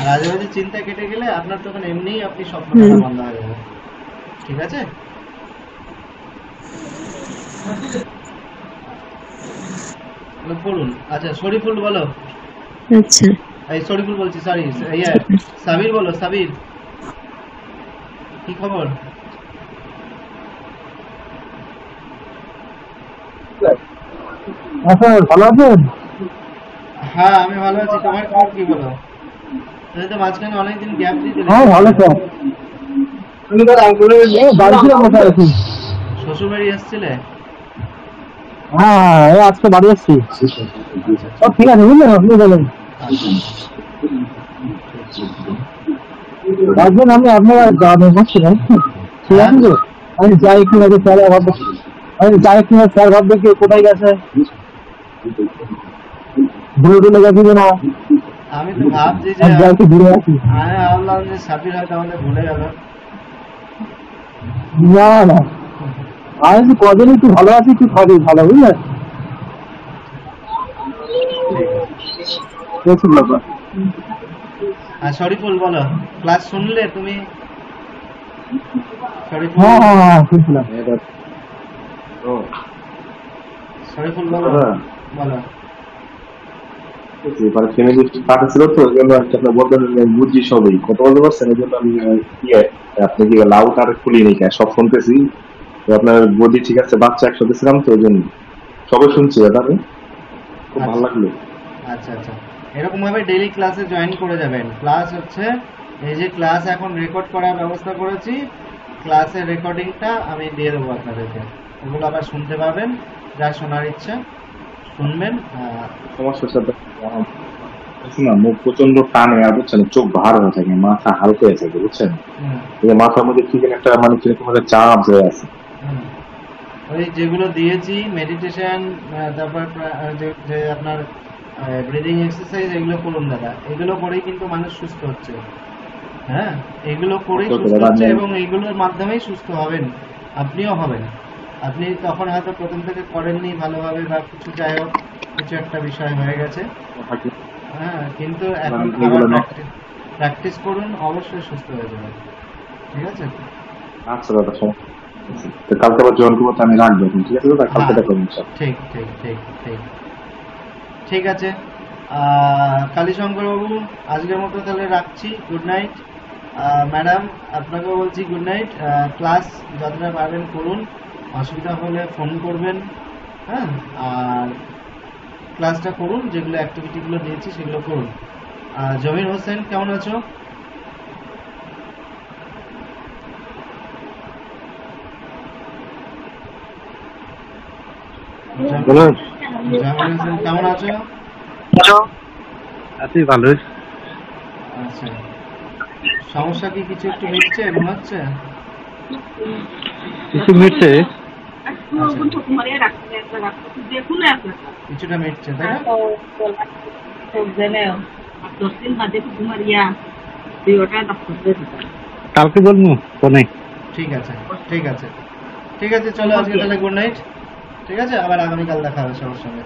আর আজে বাজে চিন্তা কেটে গেলে আপনার তখন এমনিই আপনি স্বপ্ন দেখা বন্ধ হয়ে যাবে, ঠিক আছে? পড়ুন। আচ্ছা, শরীফুল বলো। আচ্ছা, এই শরীফুল বলছি, সরি সাবির বলো, সাবির কি খবর? ভালো আছেন? হ্যাঁ আমি ভালো আছি, তোমার খবর কি বলো? তুমি তো মাঝখানে অনেকদিন গ্যাপ দিতে। ভালো স্যার, শ্বশুর বাড়ি এসেছিলে? হ্যাঁ আজকে বাড়ি আসছি। ঠিক আছে বুঝলেন, আপনি বলেন আসবেন, আমি আপনারা বসছিলাম, ঠিক আছে তো? আমি যাই কিনা স্যার ভাববে, আমি যাই কিনা স্যার ভাববে কি কোথায় গেছে, ঘুরে টুলে গেছি কিনা। আমি তো ভাবছি যে যাই ঘুরে আসি। আমি ভাবলাম যে সাবির হয়তো আমাদের ভুলে গেল। না না, আমি কদিন একটু ভালো আছি, একটু খাবি ভালো, বুঝলেন? ব্যাপার। আর শরীফুল বলো, ক্লাস শুনলে তুমি? শরীফুল, হ্যাঁ শুনছিলাম। শরীফুল বলো, বলো। এবার ফ্যামিলি কাটা ছিল তো, ওই জন্য আপনার বলতেন বুঝছি সবই কথা বলতে পারছেন, এই জন্য আমি আপনি কি লাউড আর খুলিনি, সব শুনতেছি। তো আপনার বডি ঠিক আছে, বাচ্চা একসাথে ছিলাম তো, ওই জন্য সবাই শুনছি। দাদা খুব ভালো লাগলো। আচ্ছা আচ্ছা, এরকম ভাবে ডেইলি ক্লাসে জয়েন করে যাবেন। ক্লাস হচ্ছে এই যে ক্লাস এখন রেকর্ড করার ব্যবস্থা করেছি, ক্লাসের রেকর্ডিংটা আমি দিয়ে দেবো আপনাদেরকে, ওগুলো আবার শুনতে পাবেন, যা শোনার ইচ্ছা শুনবেন। সমস্যার সাথে না, মুখ প্রচন্ড টানে, আর বুঝছেন চোখ ভার হয়ে থাকে, মাথা হালকা হয়ে থাকে, বুঝছেন? মাথার মধ্যে ঠিক একটা মানে কিরকম একটা চাপ হয়ে আছে। ওই যেগুলো দিয়েছি মেডিটেশন, তারপর যে আপনার ব্রিদিং এক্সারসাইজ, এগুলো করুন দাদা, এগুলো করেই কিন্তু মানুষ সুস্থ হচ্ছে। হ্যাঁ, এগুলো করেই সুস্থ হচ্ছে এবং এইগুলোর মাধ্যমেই সুস্থ হবেন, আপনিও হবেন। আপনি তখন হয়তো প্রথম থেকে করেননি ভালোভাবে, বা কিছু যাই হোক, কিছু একটা বিষয় হয়ে গেছে, হ্যাঁ, কিন্তু এখন প্র্যাকটিস করুন, অবশ্যই সুস্থ হয়ে যাবেন। ঠিক আছে? আচ্ছা দাদা, কালকে আবার জয়েন করবো, আমি রাখবো, ঠিক আছে দাদা? কালকে দেখা করুন। ঠিক ঠিক ঠিক ঠিক ঠিক আছে। কালীশঙ্কর বাবু, আজকের মতো তাহলে রাখছি, গুড নাইট। ম্যাডাম, আপনাকেও বলছি গুড নাইট। ক্লাস যতটা পারবেন করুন, অসুবিধা হলে ফোন করবেন। হ্যাঁ, আর ক্লাসটা করুন, যেগুলো অ্যাক্টিভিটিগুলো দিয়েছি সেগুলো করুন। জমির হোসেন, কেমন আছো? জামিল হোসেন কেমন আছো? আছি ভালোই। আচ্ছা, সমস্যা কি কিছু একটু মিটছে মনে হচ্ছে? কিছু মিটছে, কিছুটা মিটছে, তাই না? কালকে বলবো ফোনে। ঠিক আছে ঠিক আছে ঠিক আছে, চলো আজকে তাহলে গুড নাইট। ঠিক আছে, আবার আগামীকাল দেখা হবে সবার সঙ্গে।